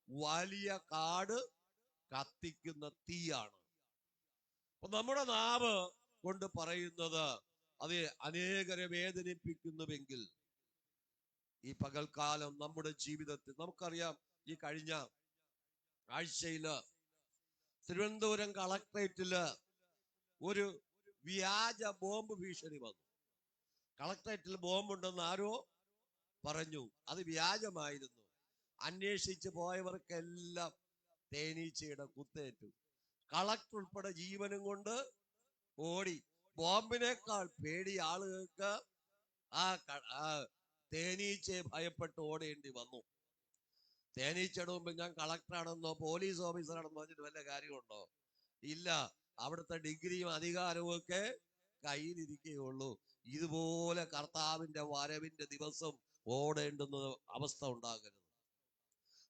വലിയ കാട് കത്തിക്കുന്ന തീയാണ്. അപ്പൊ നമ്മുടെ നാവ് കൊണ്ട് പറയുന്നത് അത് അനേകരെ വേദനിപ്പിക്കുന്നുവെങ്കിൽ ഈ പകൽക്കാലം നമ്മുടെ ജീവിതത്തിൽ നമുക്കറിയാം, ഈ കഴിഞ്ഞ ആഴ്ചയില് തിരുവനന്തപുരം കളക്ട്രേറ്റില് ഒരു വ്യാജ ബോംബ് ഭീഷണി വന്നു. കളക്ട്രേറ്റിൽ ബോംബുണ്ടെന്ന് ആരോ പറഞ്ഞു, അത് വ്യാജമായിരുന്നു. അന്വേഷിച്ച് പോയവർക്കെല്ലാം തേനീച്ചയുടെ കുത്തേറ്റു. കളക്ടർ ഉൾപ്പെടെ ജീവനും കൊണ്ട് ഓടി. ബോംബിനേക്കാൾ പേടി ആളുകൾക്ക് ആ തേനീച്ചയെ ഭയപ്പെട്ട് ഓടേണ്ടി വന്നു. തേനീച്ചയുടെ മുമ്പിൽ ഞാൻ കളക്ടറാണെന്നോ പോലീസ് ഓഫീസറാണെന്നോ പറഞ്ഞിട്ട് വല്ല കാര്യമുണ്ടോ? ഇല്ല. അവിടുത്തെ ഡിഗ്രിയും അധികാരവും ഒക്കെ കയ്യിലിരിക്കുകയുള്ളൂ. ഇതുപോലെ കർത്താവിന്റെ വരവിന്റെ ദിവസം ഓടേണ്ടുന്ന അവസ്ഥ ഉണ്ടാകരുത്.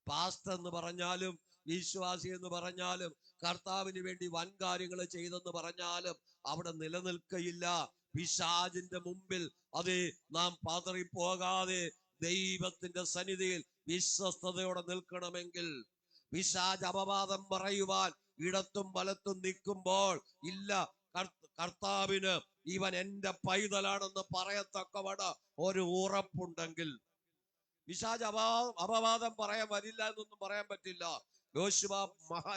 പാസ്റ്റർ എന്ന് പറഞ്ഞാലും വിശ്വാസി എന്ന് പറഞ്ഞാലും കർത്താവിന് വേണ്ടി വൻ കാര്യങ്ങൾ ചെയ്തെന്ന് പറഞ്ഞാലും അവിടെ നിലനിൽക്കയില്ല. പിശാചിന്റെ മുമ്പിൽ അത് നാം പതറിപ്പോകാതെ ദൈവത്തിന്റെ സന്നിധിയിൽ വിശ്വസ്തയോടെ നിൽക്കണമെങ്കിൽ, പിശാച് അപവാദം പറയുവാൻ ഇടത്തും വലത്തും നിൽക്കുമ്പോൾ ഇല്ല, കർത്താവിന് ഇവൻ എന്റെ പൈതലാണെന്ന് പറയത്തക്കവണ്ണം ഒരു ഉറപ്പുണ്ടെങ്കിൽ, പിശാച് അപവാദം പറയാൻ വരില്ല എന്നൊന്നും പറയാൻ പറ്റില്ല. യോശുവ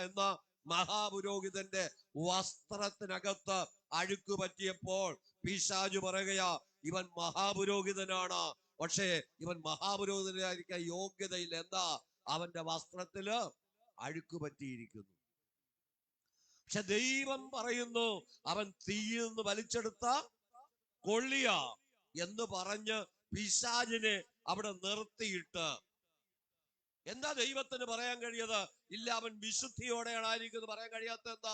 എന്ന മഹാപുരോഹിതന്റെ വസ്ത്രത്തിനകത്ത് അഴുക്ക് പറ്റിയപ്പോൾ പിശാച് പറയുകയാ, ഇവൻ മഹാപുരോഹിതനാണ്, പക്ഷേ ഇവൻ മഹാപുരോഹിതനായിരിക്കാൻ യോഗ്യതയില്ല. എന്താ? അവന്റെ വസ്ത്രത്തില് അഴുക്ക് പറ്റിയിരിക്കുന്നു. പക്ഷെ ദൈവം പറയുന്നു, അവൻ തീയിൽ നിന്ന് വലിച്ചെടുത്ത കൊള്ളിയ എന്ന് പറഞ്ഞ് പിശാചിനെ അവിടെ നിർത്തിയിട്ട് എന്താ ദൈവത്തിന് പറയാൻ കഴിയത്? ഇല്ല, അവൻ വിശുദ്ധിയോടെയാണ് ആയിരിക്കുന്നത് പറയാൻ കഴിയാത്ത എന്താ?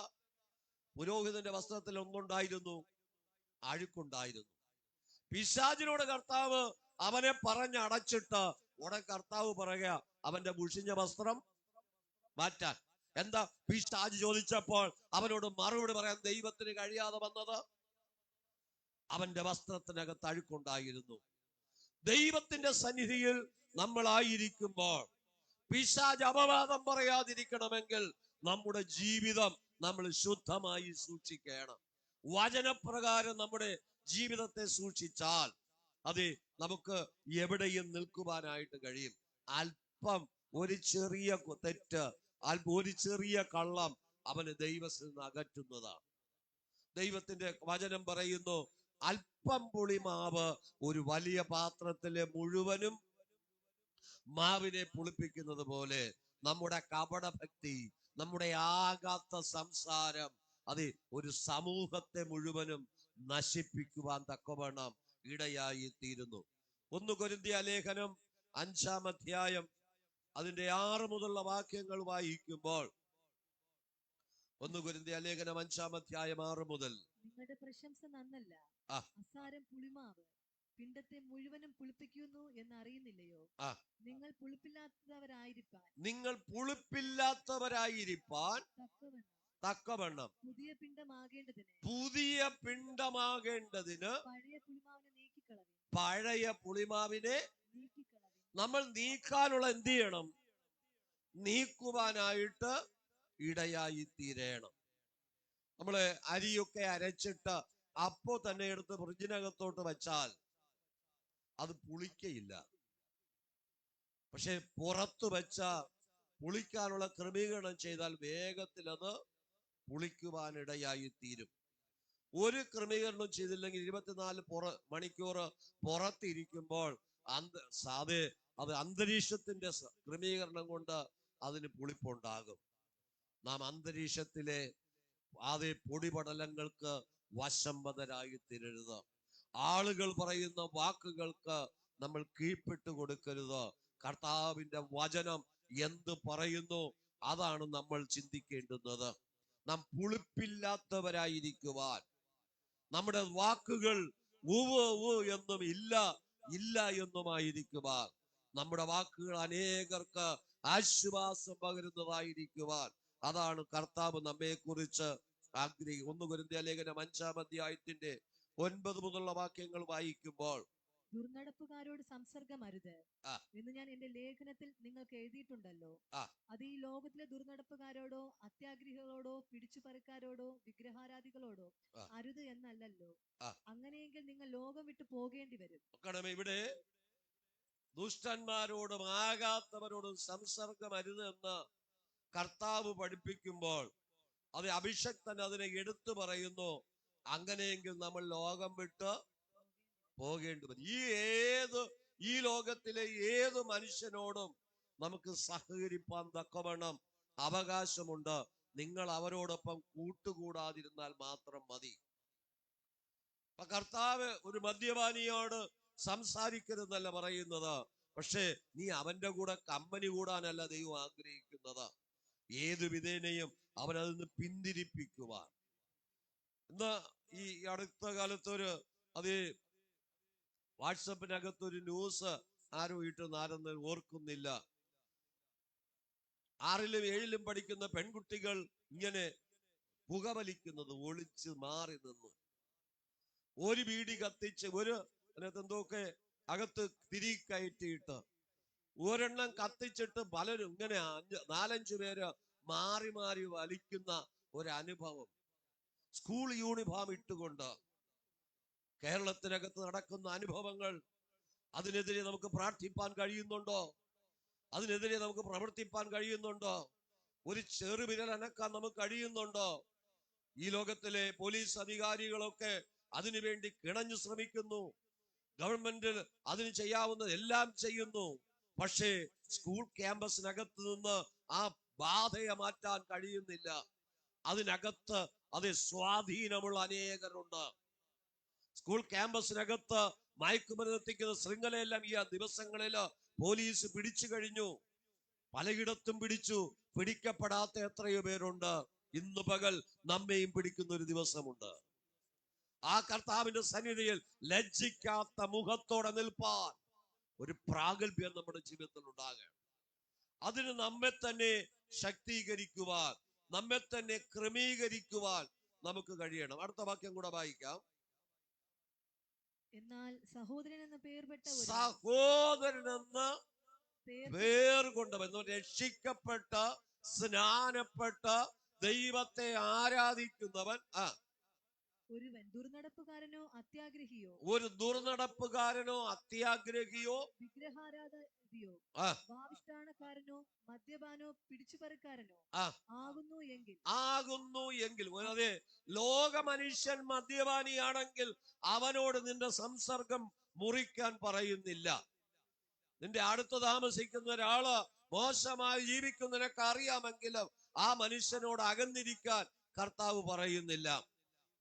പുരോഹിതന്റെ വസ്ത്രത്തിൽ ഒന്നുണ്ടായിരുന്നു, അഴുക്കുണ്ടായിരുന്നു. പിശാചിനോട് കർത്താവ് അവനെ പറഞ്ഞടച്ചിട്ട് ഉടൻ കർത്താവ് പറയുക, അവന്റെ മുഷിഞ്ഞ വസ്ത്രം മാറ്റാൻ. എന്താ പിശാച് ചോദിച്ചപ്പോൾ അവനോട് മറുപടി പറയാൻ ദൈവത്തിന് കഴിയാതെ വന്നത്? അവന്റെ വസ്ത്രത്തിനകത്ത് അഴുക്കുണ്ടായിരുന്നു. ദൈവത്തിന്റെ സന്നിധിയിൽ നമ്മളായിരിക്കുമ്പോൾ പിശാച് അപവാദം പറയാതിരിക്കണമെങ്കിൽ നമ്മുടെ ജീവിതം നമ്മൾ ശുദ്ധമായി സൂക്ഷിക്കണം. വചനപ്രകാരം നമ്മുടെ ജീവിതത്തെ സൂക്ഷിച്ചാൽ അത് നമുക്ക് എവിടെയും നിൽക്കുവാനായിട്ട് കഴിയും. അല്പം ഒരു ചെറിയ തെറ്റ്, ഒരു ചെറിയ കള്ളം അവന് ദൈവത്തിൽ നിന്ന് അകറ്റുന്നതാണ്. ദൈവത്തിന്റെ വചനം പറയുന്നു, അല്പം പുളിമാവ് ഒരു വലിയ പാത്രത്തിലെ മുഴുവനും മാവിനെ പുളിപ്പിക്കുന്നത് പോലെ നമ്മുടെ കപടഭക്തി, നമ്മുടെ ആകാത്ത സംസാരം അത് ഒരു സമൂഹത്തെ മുഴുവനും നശിപ്പിക്കുവാൻ തക്കവണ്ണം ഇടയായി തീരുന്നു. 1 കൊരിന്ത്യർ ലേഖനം 5-ാം അധ്യായം അതിന്റെ 6 മുതലുള്ള വാക്യങ്ങൾ വായിക്കുമ്പോൾ, 1 കൊരിന്ത്യർ ലേഖനം 5-ാം അധ്യായം 6 മുതൽ, നിങ്ങളുടെ പ്രശംസ നന്നല്ല, അസാരം പുളിമാവ് പിണ്ടത്തെ മുഴുവനും പുളിപ്പിക്കുന്നു എന്ന് അറിയുന്നില്ലയോ? നിങ്ങൾ പുളിപ്പില്ലാത്തവരായിരിക്കാൻ തക്കവണ്ണം പുതിയ പിണ്ടമാകേണ്ടതിന് പഴയ പുളിമാവിനെ നമ്മൾ നീക്കാനുള്ള എന്ത് ചെയ്യണം? നീക്കുവാനായിട്ട് ഇടയായി തീരണം. നമ്മള് അരിയൊക്കെ അരച്ചിട്ട് അപ്പോ തന്നെ എടുത്ത് ഫ്രിഡ്ജിനകത്തോട്ട് വെച്ചാൽ അത് പുളിക്കയില്ല. പക്ഷെ പുറത്തു വെച്ച പുളിക്കാനുള്ള ക്രമീകരണം ചെയ്താൽ വേഗത്തിൽ അത് പുളിക്കുവാനിടയായി തീരും. ഒരു ക്രമീകരണം ചെയ്തില്ലെങ്കിൽ 24 മണിക്കൂർ പുറത്തിരിക്കുമ്പോൾ അത് അന്തരീക്ഷത്തിന്റെ ക്രമീകരണം കൊണ്ട് അതിന് പുളിപ്പുണ്ടാകും. നാം അന്തരീക്ഷത്തിലെ പൊടിപടലങ്ങൾക്ക് വശംവദരായി തീരരുത്. ആളുകൾ പറയുന്ന വാക്കുകൾക്ക് നമ്മൾ കീഴ്പ്പെട്ടു കൊടുക്കരുത്. കർത്താവിന്റെ വചനം എന്ത് പറയുന്നു അതാണ് നമ്മൾ ചിന്തിക്കേണ്ടുന്നത്. നാം പുളിപ്പില്ലാത്തവരായിരിക്കുവാൻ, നമ്മുടെ വാക്കുകൾ ഉവ് എന്നും ഇല്ല എന്നുമായിരിക്കുവാൻ, നമ്മുടെ വാക്കുകൾ അനേകർക്ക് ആശ്വാസം പകരുന്നതായിരിക്കുവാൻ. അതാണ് കർത്താവ് നമ്മെ കുറിച്ച് ആഗ്രഹിക്കും. 1 കൊരിന്ത്യർ ലേഖനം 5-ാം അധ്യായത്തിന്റെ 9 മുതലുള്ള വാക്യങ്ങൾ വായിക്കുമ്പോൾ, ദുർനടപ്പുകാരോട് സംസർഗം അരുത് എന്ന് ഞാൻ എന്റെ ലേഖനത്തിൽ നിങ്ങൾക്ക് എഴുതിയിട്ടുണ്ടല്ലോ. അത് ഈ ലോകത്തിലെ ദുർനടപ്പുകാരോടോ അത്യാഗ്രഹികളോടോ പിടിച്ചുപറിക്കാരോടോ വിഗ്രഹാരാധികളോടോ അരുത് എന്നല്ലല്ലോ. അങ്ങനെയെങ്കിൽ നിങ്ങൾ ലോകം വിട്ടു പോകേണ്ടി വരും. ഇവിടെ ദുഷ്ടന്മാരോടും ആകാത്തവരോടും സംസർഗം അരുത് എന്ന് കർത്താവ് പഠിപ്പിക്കുമ്പോൾ അത് അഭിഷക്തൻ അതിനെ എടുത്തു പറയുന്നു. അങ്ങനെയെങ്കിൽ നമ്മൾ ലോകം വിട്ട് പോകേണ്ടി വരും. ഈ ലോകത്തിലെ ഏത് മനുഷ്യനോടും നമുക്ക് സഹകരിപ്പാൻ തക്കവണ്ണം അവകാശമുണ്ട്. നിങ്ങൾ അവരോടൊപ്പം കൂട്ടുകൂടാതിരുന്നാൽ മാത്രം മതി. അപ്പൊ കർത്താവ് ഒരു മദ്യപാനിയോട് സംസാരിക്കരുതെന്നല്ല പറയുന്നത്. പക്ഷേ നീ അവന്റെ കൂടെ കമ്പനി കൂടാനല്ല ദൈവം ആഗ്രഹിക്കുന്നത്. ഏതു വിധേനയും അവനതിൽ നിന്ന് പിന്തിരിപ്പിക്കുവാൻ. ഇന്ന് ഈ അടുത്ത കാലത്തൊരു വാട്സപ്പിനകത്തൊരു ന്യൂസ് ആരും ഇട്ടെന്ന് ഓർക്കുന്നില്ല. 6ലും 7ലും പഠിക്കുന്ന പെൺകുട്ടികൾ ഇങ്ങനെ പുകവലിക്കുന്നത് ഒളിച്ച് മാറി നിന്നു. ഒരു ബീഡി കത്തിച്ച് എന്തൊക്കെ അകത്ത് തിരി കയറ്റിയിട്ട് ഒരെണ്ണം കത്തിച്ചിട്ട് പലരും ഇങ്ങനെ 4-5 പേര് മാറി മാറി വലിക്കുന്ന ഒരനുഭവം. സ്കൂൾ യൂണിഫോം ഇട്ടുകൊണ്ട് കേരളത്തിനകത്ത് നടക്കുന്ന അനുഭവങ്ങൾ, അതിനെതിരെ നമുക്ക് പ്രാർത്ഥിപ്പാൻ കഴിയുന്നുണ്ടോ? അതിനെതിരെ നമുക്ക് പ്രവർത്തിപ്പാൻ കഴിയുന്നുണ്ടോ? ഒരു ചെറുവിരൽ അനക്കാൻ നമുക്ക് കഴിയുന്നുണ്ടോ? ഈ ലോകത്തിലെ പോലീസ് അധികാരികളൊക്കെ അതിനുവേണ്ടി കിണഞ്ഞു ശ്രമിക്കുന്നു. ഗവൺമെന്റ് അതിന് ചെയ്യാവുന്നത് എല്ലാം ചെയ്യുന്നു. പക്ഷേ സ്കൂൾ ക്യാമ്പസിനകത്ത് നിന്ന് ആ ബാധയെ മാറ്റാൻ കഴിയുന്നില്ല. അതിനകത്ത് സ്വാധീനമുള്ള അനേകരുണ്ട്. സ്കൂൾ ക്യാമ്പസിനകത്ത് മയക്കുമരുന്ന് എത്തിക്കുന്ന ശൃംഖലയെല്ലാം ഈ ദിവസങ്ങളിൽ പോലീസ് പിടിച്ചു കഴിഞ്ഞു. പലയിടത്തും പിടിച്ചു. പിടിക്കപ്പെടാത്ത എത്രയോ പേരുണ്ട്. ഇന്ന് പകൽ നമ്മെയും പിടിക്കുന്ന ഒരു ദിവസമുണ്ട്. ആ കർത്താവിന്റെ സന്നിധിയിൽ ലജ്ജിക്കാത്ത മുഖത്തോടെ നിൽപ്പാൻ ഒരു പ്രാഗൽഭ്യം നമ്മുടെ ജീവിതത്തിൽ ഉണ്ടാകണം. അതിന് നമ്മെ തന്നെ ശക്തീകരിക്കുവാൻ, നമ്മെ തന്നെ ക്രമീകരിക്കുവാൻ നമുക്ക് കഴിയണം. അടുത്ത വാക്യം കൂടെ വായിക്കാം. എന്നാൽ സഹോദരനെന്ന് പേർ കൊണ്ടവൻ, രക്ഷിക്കപ്പെട്ട സ്നാനപ്പെട്ട ദൈവത്തെ ആരാധിക്കുന്നവൻ ഒരുവൻ ദുർനടപ്പുകാരനോ അത്യാഗ്രഹിയോ വിഗ്രഹാരാധിയോ ഭാവിഷ്ഠാനക്കാരനോ മദ്യപാനോ പിടിച്ചുപറിക്കാരനോ ആകുന്നു എങ്കിൽ അതെ, ലോക മനുഷ്യൻ മദ്യപാനിയാണെങ്കിൽ അവനോട് നിന്റെ സംസർഗം മുറിക്കാൻ പറയുന്നില്ല. നിന്റെ അടുത്ത് താമസിക്കുന്ന ഒരാള് മോശമായി ജീവിക്കുന്നതിനൊക്കെ അറിയാമെങ്കിലും ആ മനുഷ്യനോട് അകന്നിരിക്കാൻ കർത്താവ് പറയുന്നില്ല.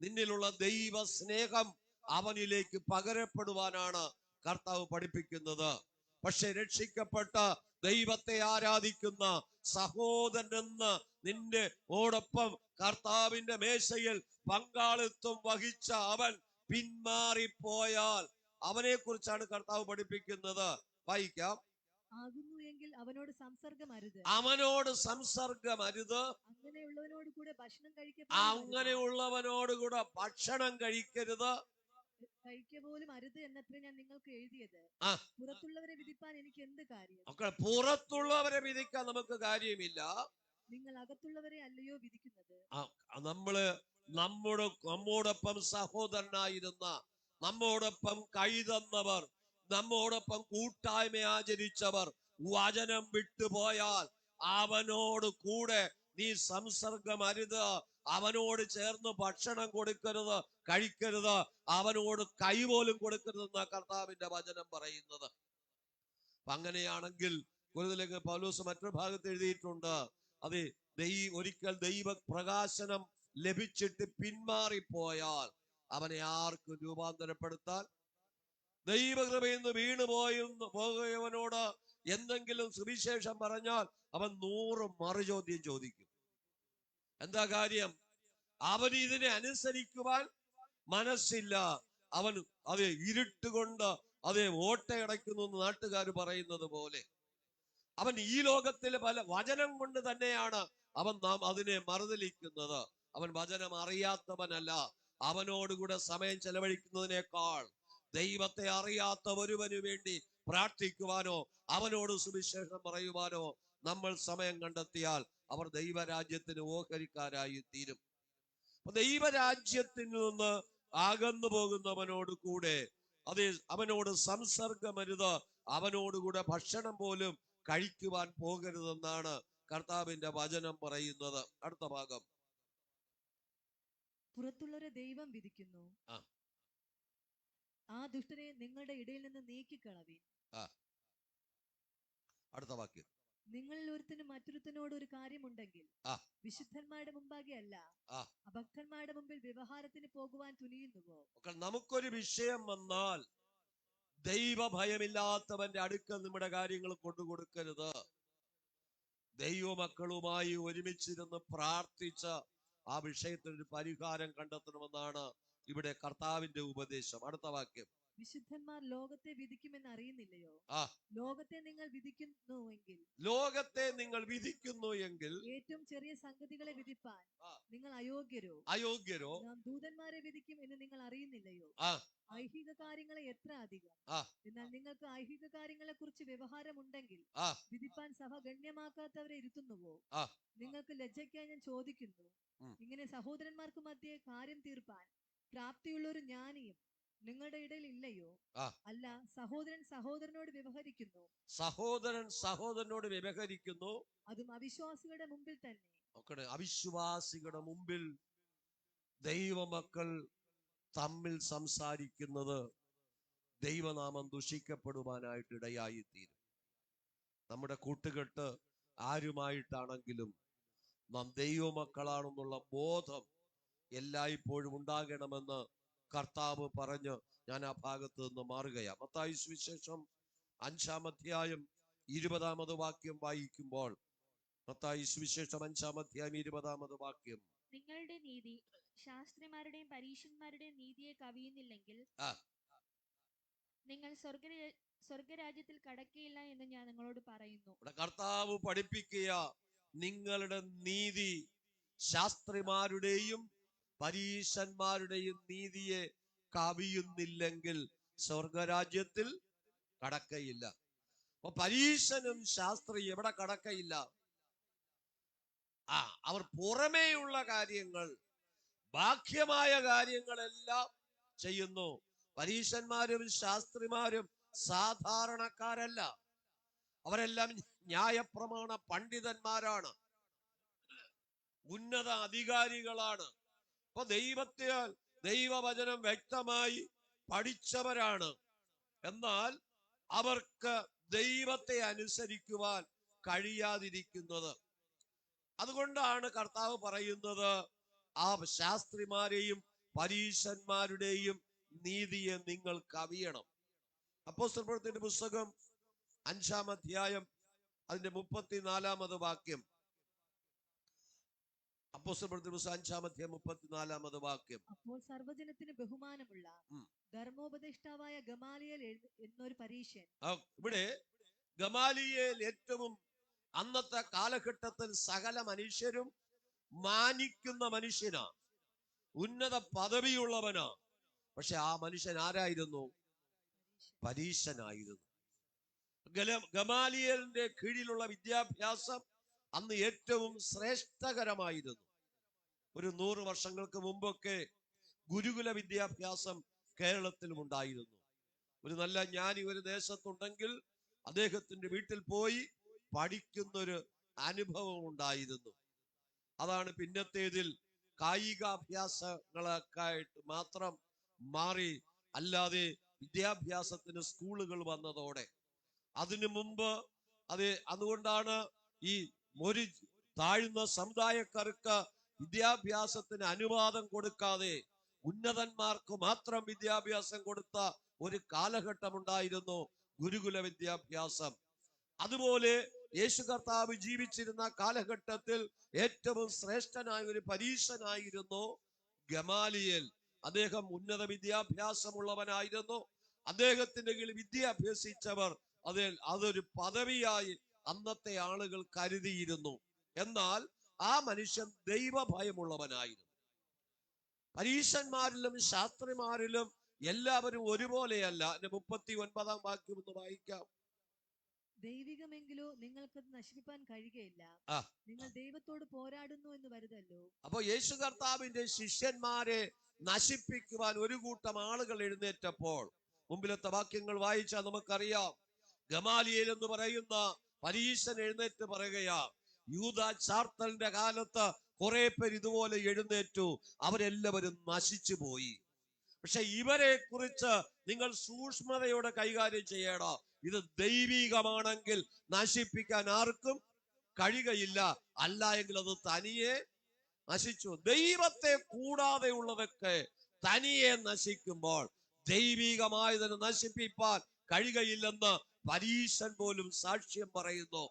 നിന്നിലുള്ള ദൈവ സ്നേഹം അവനിലേക്ക് പകരപ്പെടുവാനാണ് കർത്താവ് പഠിപ്പിക്കുന്നത്. പക്ഷെ രക്ഷിക്കപ്പെട്ട ദൈവത്തെ ആരാധിക്കുന്ന സഹോദരനെന്ന് നിന്റെ ഓടൊപ്പം കർത്താവിന്റെ മേശയിൽ പങ്കാളിത്തം വഹിച്ച അവൻ പിന്മാറിപ്പോയാൽ അവനെ കുറിച്ചാണ് കർത്താവ് പഠിപ്പിക്കുന്നത്. വായിക്കാം. അവനോട് സംസർഗം അരുത്. അങ്ങനെയുള്ളവനോട് കൂടെ ഭക്ഷണം കഴിക്കരുത്. പോലും അരുത് എന്നത്രേ ഞാൻ നിങ്ങൾക്ക് എഴുതിയത്. പുറത്തുള്ളവരെ വിധിപ്പാൻ എനിക്ക് എന്ത് കാര്യം? പുറത്തുള്ളവരെ വിധിക്കാൻ നമുക്ക് കാര്യമില്ല. നിങ്ങൾ അകത്തുള്ളവരെ അല്ലയോ വിധിക്കുന്നത്? നമ്മോടൊപ്പം സഹോദരനായിരുന്ന, നമ്മോടൊപ്പം കൈതന്നവർ, നമ്മോടൊപ്പം കൂട്ടായ്മ ആചരിച്ചവർ വചനം വിട്ടുപോയാൽ അവനോട് കൂടെ നീ സംസർഗം അരുത്. അവനോട് ചേർന്ന് ഭക്ഷണം കൊടുക്കരുത്, കഴിക്കരുത്. അവനോട് കൈപോലും കൊടുക്കരുതെന്ന കർത്താവിന്റെ വചനം പറയുന്നത്. അങ്ങനെയാണെങ്കിൽ പൗലോസ് മറ്റൊരു ഭാഗത്ത് എഴുതിയിട്ടുണ്ട്, അതെ, ഒരിക്കൽ ദൈവ പ്രകാശനം ലഭിച്ചിട്ട് പിന്മാറിപ്പോയാൽ അവനെ ആർക്കും രൂപാന്തരപ്പെടുത്താൻ, ദൈവകൃപയിൽ നിന്ന് വീണുപോയവനോട് എന്തെങ്കിലും സുവിശേഷം പറഞ്ഞാൽ അവൻ 100 മറുചോദ്യം ചോദിക്കും. എന്താ കാര്യം? അവൻ ഇതിനെ അനുസരിക്കുവാൻ മനസ്സില്ല. അവൻ ഇരുട്ടുകൊണ്ട് ഓട്ടയടയ്ക്കുന്നു എന്ന് നാട്ടുകാർ പറയുന്നത് പോലെ. അവൻ ഈ ലോകത്തിലെ പല വചനം കൊണ്ട് തന്നെയാണ് അവൻ നാം അതിനെ മറുതലിക്കുന്നത്. അവൻ വചനം അറിയാത്തവനല്ല. അവനോടുകൂടെ സമയം ചെലവഴിക്കുന്നതിനേക്കാൾ ദൈവത്തെ അറിയാത്ത ഒരുവന് വേണ്ടി പ്രാർത്ഥിക്കുവാനോ അവനോട് സുവിശേഷം പറയുവാനോ നമ്മൾ സമയം കണ്ടെത്തിയാൽ അവർ ദൈവരാജ്യത്തിന് ഓഹരിക്കാരായി തീരും. ദൈവരാജ്യത്തിൽ നിന്ന് അകന്നു പോകുന്നവനോട് കൂടെ അവനോട് സംസർഗമരുത്, അവനോടുകൂടെ ഭക്ഷണം പോലും കഴിക്കുവാൻ പോകരുതെന്നാണ് കർത്താവിന്റെ വചനം പറയുന്നത്. അടുത്ത ഭാഗം, പുറത്തുള്ളവരെ ദൈവം വിധിക്കുന്നു, ആ ദുഷ്ടനെ നിങ്ങളുടെ ഇടയിൽ നിന്ന് നീക്കിക്കളവിൻ. അടുത്ത വാക്യം, നിങ്ങളിൽ ഒരുത്തിന് മറ്റൊരുത്തനോട് ഒരു കാര്യമുണ്ടെങ്കിൽ വിശുദ്ധന്മാരുടെ മുമ്പാകെ അല്ല അഭക്തന്മാരുടെ മുമ്പിൽ വ്യവഹാരത്തിന് പോകുവാൻ തുനിയുന്നുവോ? നമുക്കൊരു വിഷയം വന്നാൽ ദൈവഭയമില്ലാത്തവന്റെ അടുക്കൽ നമ്മുടെ കാര്യങ്ങൾ കൊണ്ടുകൊടുക്കരുത്. ദൈവമക്കളുമായി ഒരുമിച്ചിരുന്ന് പ്രാർത്ഥിച്ച ആ വിഷയത്തിനൊരു പരിഹാരം കണ്ടെത്തണമെന്നാണ് ഇവിടെ കർത്താവിന്റെ ഉപദേശം. അടുത്ത വാക്യം, വിശുദ്ധന്മാർ ലോകത്തെ വിധിക്കുമെന്ന് അറിയുന്നില്ലയോ? ലോകത്തെ നിങ്ങൾ വിധിക്കുന്നു എങ്കിൽ ഏറ്റവും ചെറിയ സംഗതികളെ വിധിപ്പാൻ നിങ്ങൾ അയോഗ്യരോ? നാം ദൂതന്മാരെ വിധിക്കും എന്ന് നിങ്ങൾ അറിയുന്നില്ലയോ? ഐഹിക കാര്യങ്ങളെ എത്ര അധികം! എന്നാൽ നിങ്ങൾക്ക് ഐഹിക കാര്യങ്ങളെ കുറിച്ച് വ്യവഹാരമുണ്ടെങ്കിൽ വിധിപ്പാൻ സഭ ഗണ്യമാക്കാത്തവരെ ഇരുത്തുന്നുവോ? നിങ്ങൾക്ക് ലജ്ജയ്ക്കായി ഞാൻ ചോദിക്കുന്നു, ഇങ്ങനെ സഹോദരന്മാർക്ക് മധ്യേ കാര്യം തീർപ്പാൻ പ്രാപ്തിയുള്ള ഒരു ജ്ഞാനിയും നിങ്ങളുടെ ഇടയിൽ ഇല്ലയോ? അല്ല, സഹോദരൻ സഹോദരനോട് വ്യവഹരിക്കുന്നു, അതും അവിശ്വാസികളുടെ മുമ്പിൽ തന്നെ. അവിശ്വാസികളുടെ മുമ്പിൽ ദൈവമക്കൾ തമ്മിൽ സംസാരിക്കുന്നത് ദൈവനാമം ദുഷിക്കപ്പെടുവാനായിട്ട് ഇടയായി തീരും. നമ്മുടെ കൂട്ടുകെട്ട് ആരുമായിട്ടാണെങ്കിലും നാം ദൈവമക്കളാണെന്നുള്ള ബോധം എല്ലായ്പ്പോഴും ഉണ്ടാകണമെന്ന് കർത്താവ് പറഞ്ഞ് ഞാൻ ആ ഭാഗത്ത് നിന്ന് മാറുകയാണ്. മത്തായി സുവിശേഷം 5-ാം അധ്യായം 20-ാമത് വാക്യം വായിക്കുമ്പോൾ, മത്തായി സുവിശേഷം 5-ാം അധ്യായം 20-ാമത് വാക്യം, നിങ്ങളുടെ നീതി ശാസ്ത്രിമാരുടെയും പരീശന്മാരുടെയും നീതിയെ കവിയുന്നില്ലെങ്കിൽ നിങ്ങൾ സ്വർഗരാജ്യത്തിൽ കടക്കയില്ല എന്ന് ഞാൻ നിങ്ങളോട് പറയുന്നു. കർത്താവ് പഠിപ്പിക്കുക, നിങ്ങളുടെ നീതി ശാസ്ത്രിമാരുടെയും പരീശന്മാരുടെയും നീതിയെ കവിയുന്നില്ലെങ്കിൽ സ്വർഗരാജ്യത്തിൽ കടക്കയില്ല. അപ്പൊ പരീശനും ശാസ്ത്രി എവിടെ കടക്കയില്ല? അവർ പുറമേയുള്ള കാര്യങ്ങൾ, ബാഹ്യമായ കാര്യങ്ങളെല്ലാം ചെയ്യുന്നു. പരീശന്മാരും ശാസ്ത്രിമാരും സാധാരണക്കാരല്ല, അവരെല്ലാം ന്യായപ്രമാണ പണ്ഡിതന്മാരാണ്, ഉന്നത അധികാരികളാണ്. അപ്പൊ ദൈവവചനം വ്യക്തമായി പഠിച്ചവരാണ്. എന്നാൽ അവർക്ക് ദൈവത്തെ അനുസരിക്കുവാൻ കഴിയാതിരിക്കുന്നത്. അതുകൊണ്ടാണ് കർത്താവ് പറയുന്നത്, ആ ശാസ്ത്രിമാരെയും പരീശന്മാരുടെയും നീതിയെ നിങ്ങൾ കവിയണം. അപ്പോസ്തലപ്രവൃത്തിയുടെ പുസ്തകം 5-ാം അധ്യായം അതിന്റെ 34-ാമത് വാക്യം. അപ്പോസ്തലപ്രവൃത്തിയുടെ പുസ്തകം 5-ാം അധ്യായം 34-ാമത് വാക്യം. അപ്പോൾ സർവ്വജനത്തിന് ബഹുമാനമുള്ള ധർമ്മോപദേഷ്ടാവായ ഗമാലിയേൽ എന്നൊരു പരീശൻ. ഇവിടെ ഗമാലിയേൽ ഏറ്റവും അന്നത്തെ കാലഘട്ടത്തിൽ സകല മനുഷ്യരും മാനിക്കുന്ന മനുഷ്യനാ, ഉന്നത പദവിയുള്ളവനാ. പക്ഷെ ആ മനുഷ്യൻ ആരായിരുന്നു? പരീശനായിരുന്നു. ഗമാലിയേലിന്റെ കീഴിലുള്ള വിദ്യാഭ്യാസം അന്ന് ഏറ്റവും ശ്രേഷ്ഠകരമായിരുന്നു. ഒരു 100 വർഷങ്ങൾക്ക് മുമ്പൊക്കെ ഗുരുകുല വിദ്യാഭ്യാസം കേരളത്തിലും ഉണ്ടായിരുന്നു. ഒരു നല്ല ജ്ഞാനി ഒരു ദേശത്തുണ്ടെങ്കിൽ അദ്ദേഹത്തിന്റെ വീട്ടിൽ പോയി പഠിക്കുന്നൊരു അനുഭവം ഉണ്ടായിരുന്നു. അതാണ് പിന്നത്തേതിൽ കായികാഭ്യാസങ്ങളൊക്കെ ആയിട്ട് മാത്രം മാറി, അല്ലാതെ വിദ്യാഭ്യാസത്തിന് സ്കൂളുകൾ വന്നതോടെ. അതിനു മുമ്പ് അതുകൊണ്ടാണ് ഈ ഒരു താഴ്ന്ന സമുദായക്കാർക്ക് വിദ്യാഭ്യാസത്തിന് അനുവാദം കൊടുക്കാതെ ഉന്നതന്മാർക്ക് മാത്രം വിദ്യാഭ്യാസം കൊടുത്ത ഒരു കാലഘട്ടം ഉണ്ടായിരുന്നു, ഗുരുകുല വിദ്യാഭ്യാസം. അതുപോലെ യേശു കർത്താവ് ജീവിച്ചിരുന്ന കാലഘട്ടത്തിൽ ഏറ്റവും ശ്രേഷ്ഠനായ ഒരു പരീശനായിരുന്നു ഗമാലിയേൽ. അദ്ദേഹം ഉന്നത വിദ്യാഭ്യാസമുള്ളവനായിരുന്നു. അദ്ദേഹത്തിന്റെ കീഴിൽ വിദ്യ അഭ്യസിച്ചവർ അതൊരു പദവിയായി അന്നത്തെ ആളുകൾ കരുതിയിരുന്നു. എന്നാൽ ആ മനുഷ്യൻ ദൈവഭയമുള്ളവനായിരുന്നു. പരീശന്മാരിലും ശാസ്ത്രിമാരിലും എല്ലാവരും ഒരുപോലെയല്ല. 39 വാക്യം ഒന്ന് വായിക്കാം. ദൈവികമെങ്കിലോ നിങ്ങൾക്കത് നശിപ്പിക്കാൻ കഴിയുകയില്ല, നിങ്ങൾ ദൈവത്തോട് പോരാടുന്നു എന്ന് വരുതല്ലോ. അപ്പൊ യേശു കർത്താവിന്റെ ശിഷ്യന്മാരെ നശിപ്പിക്കുവാൻ ഒരു കൂട്ടം ആളുകൾ എഴുന്നേറ്റപ്പോൾ, മുമ്പിലത്തെ വാക്യങ്ങൾ വായിച്ചാൽ നമുക്കറിയാം, ഗമാലിയേൽ എന്ന് പറയുന്ന പരീശൻ എഴുന്നേറ്റ് പറയുകയാ, യൂദാ ചാർത്തലിന്റെ കാലത്ത് കുറെ പേർ ഇതുപോലെ എഴുന്നേറ്റു, അവരെല്ലാവരും നശിച്ചു പോയി. പക്ഷെ ഇവരെ കുറിച്ച് നിങ്ങൾ സൂക്ഷ്മതയോടെ കൈകാര്യം ചെയ്യണം. ഇത് ദൈവികമാണെങ്കിൽ നശിപ്പിക്കാൻ ആർക്കും കഴിയുകയില്ല, അല്ല എങ്കിൽ അത് തനിയെ നശിച്ചു. ദൈവത്തെ കൂടാതെ ഉള്ളതൊക്കെ തനിയെ നശിക്കുമ്പോൾ ദൈവികമായതിനെ നശിപ്പിക്കാൻ കഴിയുകയില്ലെന്ന് പരീശൻ പോലും സാക്ഷ്യം പറയുന്നു.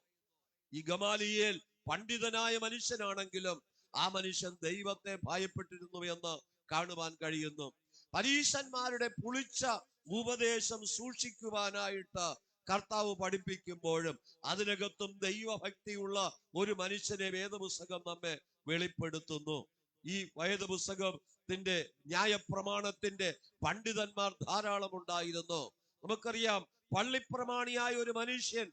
ഈ ഗമാലിയേൽ പണ്ഡിതനായ മനുഷ്യനാണെങ്കിലും ആ മനുഷ്യൻ ദൈവത്തെ ഭയപ്പെട്ടിരുന്നു എന്ന് കാണുവാൻ കഴിയുന്നു. പരീശന്മാരുടെ പുളിച്ച ഉപദേശം സൂക്ഷിക്കുവാനായിട്ട് കർത്താവ് പഠിപ്പിക്കുമ്പോഴും അതിനകത്തും ദൈവഭക്തിയുള്ള ഒരു മനുഷ്യനെ വേദപുസ്തകം നമ്മെ വെളിപ്പെടുത്തുന്നു. ഈ വേദപുസ്തകത്തിന്റെ ന്യായപ്രമാണത്തിന്റെ പണ്ഡിതന്മാർ ധാരാളം ഉണ്ടായിരുന്നു. നമുക്കറിയാം, പള്ളിപ്രമാണിയായ ഒരു മനുഷ്യൻ,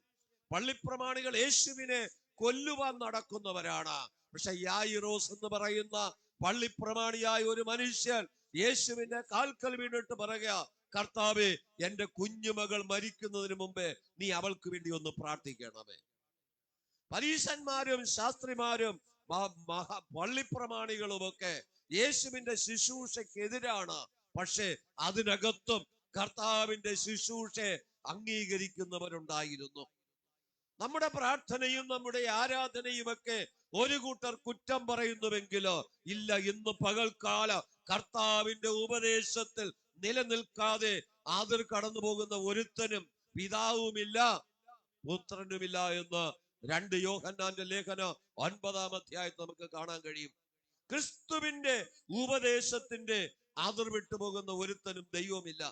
പള്ളിപ്രമാണികൾ യേശുവിനെ കൊല്ലുവാൻ നടക്കുന്നവരാണ്. പക്ഷെ യായിറോസ് എന്ന് പറയുന്ന പള്ളിപ്രമാണിയായ ഒരു മനുഷ്യൻ യേശുവിന്റെ കാൽക്കൽ വീണിട്ട് പറയുക, കർത്താവേ, എന്റെ കുഞ്ഞുമകൾ മരിക്കുന്നതിന് മുമ്പേ നീ അവൾക്ക് വേണ്ടി ഒന്ന് പ്രാർത്ഥിക്കണമേ. പരീശന്മാരും ശാസ്ത്രിമാരും പള്ളിപ്രമാണികളുമൊക്കെ യേശുവിന്റെ ശുശ്രൂഷക്കെതിരാണ്. പക്ഷെ അതിനകത്തും കർത്താവിന്റെ ശുശ്രൂഷയെ അംഗീകരിക്കുന്നവരുണ്ടായിരുന്നു. നമ്മുടെ പ്രാർത്ഥനയും നമ്മുടെ ആരാധനയും ഒക്കെ ഒരു കൂട്ടർ കുറ്റം പറയുന്നുവെങ്കിലോ ഇല്ല, ഇന്ന് പകൽക്കാലം കർത്താവിന്റെ ഉപദേശത്തിൽ നിലനിൽക്കാതെ അതിർ കടന്നു പോകുന്ന ഒരുത്തനും പിതാവുമില്ല പുത്രനുമില്ല എന്ന് 2 യോഹന്നാന്റെ ലേഖനം 9 അധ്യായത്തിൽ നമുക്ക് കാണാൻ കഴിയും. ക്രിസ്തുവിന്റെ ഉപദേശത്തിന്റെ അതിർ വിട്ടുപോകുന്ന ഒരുത്തനും ദൈവമില്ല.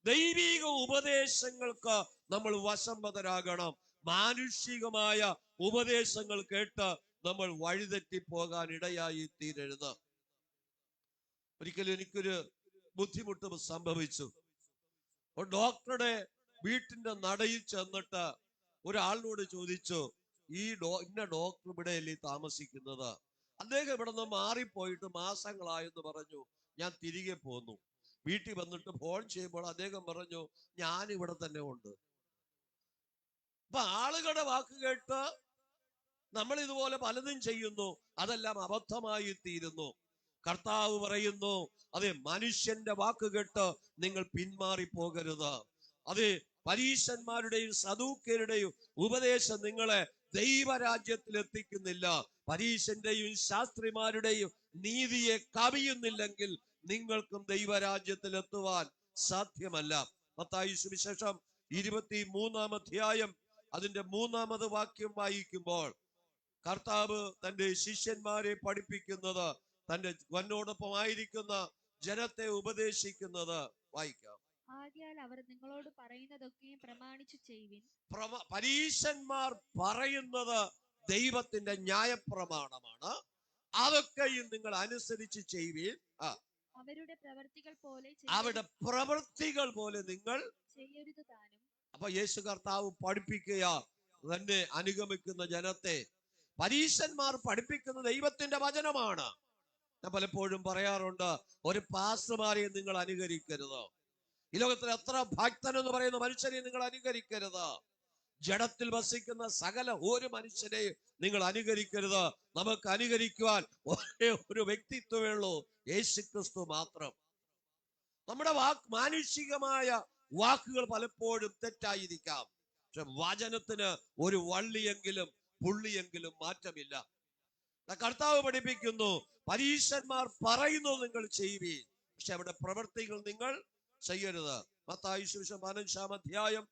ദൈവിക ഉപദേശങ്ങൾക്ക് നമ്മൾ വശംവദരാകണം. മാനുഷികമായ ഉപദേശങ്ങൾ കേട്ട് നമ്മൾ വഴിതെറ്റി പോകാൻ ഇടയായി തീരരുത്. ഒരിക്കലും എനിക്കൊരു ബുദ്ധിമുട്ട് സംഭവിച്ചു. ഡോക്ടറുടെ വീട്ടിന്റെ നടയിൽ ചെന്നിട്ട് ഒരാളിനോട് ചോദിച്ചു, ഇന്ന ഡോക്ടർ ഇവിടെയല്ലേ താമസിക്കുന്നത്? അദ്ദേഹം ഇവിടെ നിന്ന് മാറിപ്പോയിട്ട് മാസങ്ങളായെന്ന് പറഞ്ഞു. ഞാൻ തിരികെ പോന്നു. വീട്ടിൽ വന്നിട്ട് ഫോൺ ചെയ്യുമ്പോൾ അദ്ദേഹം പറഞ്ഞു, ഞാൻ ഇവിടെ തന്നെ ഉണ്ട്. അപ്പൊ ആളുകളുടെ വാക്ക് കേട്ട് നമ്മൾ ഇതുപോലെ പലതും ചെയ്യുന്നു, അതെല്ലാം അബദ്ധമായി തീരുന്നു. കർത്താവ് പറയുന്നു, അതെ, മനുഷ്യന്റെ വാക്ക് കേട്ട് നിങ്ങൾ പിന്മാറി പോകരുത്. അതെ, പരീശന്മാരുടെയും സദൂക്യരുടെയും ഉപദേശം നിങ്ങളെ ദൈവരാജ്യത്തിൽ എത്തിക്കുന്നില്ല. പരീശന്റെയും ശാസ്ത്രിമാരുടെയും നീതിയെ കവിയുന്നില്ലെങ്കിൽ നിങ്ങൾക്കും ദൈവരാജ്യത്തിൽ എത്തുവാൻ സാധ്യമല്ല. മത്തായി സുവിശേഷം 23 അധ്യായം അതിന്റെ 3 വാക്യം വായിക്കുമ്പോൾ കർത്താവ് തന്റെ ശിഷ്യന്മാരെ പഠിപ്പിക്കുന്നത്, തന്റെ വന്നോടൊപ്പം ആയിരിക്കുന്ന ജനത്തെ ഉപദേശിക്കുന്നത് വായിക്കാം. ആകയാൽ അവർ നിങ്ങളോട് പറയുന്നതൊക്കെയും പ്രമാണിച്ചു ചെയ്യുവിൻ. പരീശന്മാർ പറയുന്നത് ദൈവത്തിന്റെ ന്യായപ്രമാണമാണ്, അതൊക്കെയും നിങ്ങൾ അനുസരിച്ച് ചെയ്യുവിൻ. അവരുടെ പ്രവൃത്തികൾ പോലെ നിങ്ങൾ ചെയ്യരുത് താനും. അപ്പൊ യേശു കർത്താവ് പഠിപ്പിക്കുക തന്നെ അനുഗമിക്കുന്ന ജനത്തെ. പരീശന്മാർ പഠിപ്പിക്കുന്ന ദൈവത്തിന്റെ വചനമാണ്. ഞാൻ പലപ്പോഴും പറയാറുണ്ട്, ഒരു പാസ്റ്റർമാരെ നിങ്ങൾ അനുകരിക്കരുത്. ഈ ലോകത്തിൽ എത്ര ഭക്തൻ എന്ന് പറയുന്ന മനുഷ്യരെ നിങ്ങൾ അനുകരിക്കരുത്. ജഡത്തിൽ വസിക്കുന്ന സകല ഒരു മനുഷ്യരെയും നിങ്ങൾ അനുകരിക്കരുത്. നമുക്ക് അനുകരിക്കുവാൻ ഒരേ ഒരു വ്യക്തിത്വമേ ഉള്ളൂ, യേശുക്രിസ്തു മാത്രം. നമ്മുടെ മാനുഷികമായ വാക്കുകൾ പലപ്പോഴും തെറ്റായിരിക്കാം. പക്ഷെ വചനത്തിന് ഒരു വള്ളിയെങ്കിലും പുള്ളിയെങ്കിലും മാറ്റമില്ല. കർത്താവ് പഠിപ്പിക്കുന്നു, പരീശന്മാർ പറയുന്നത് നിങ്ങൾ ചെയ്യുവീൻ, പക്ഷെ അവിടെ പ്രവൃത്തികൾ നിങ്ങൾ ചെയ്യരുത്. മത്തായി സുവിശേഷം 15 അധ്യായം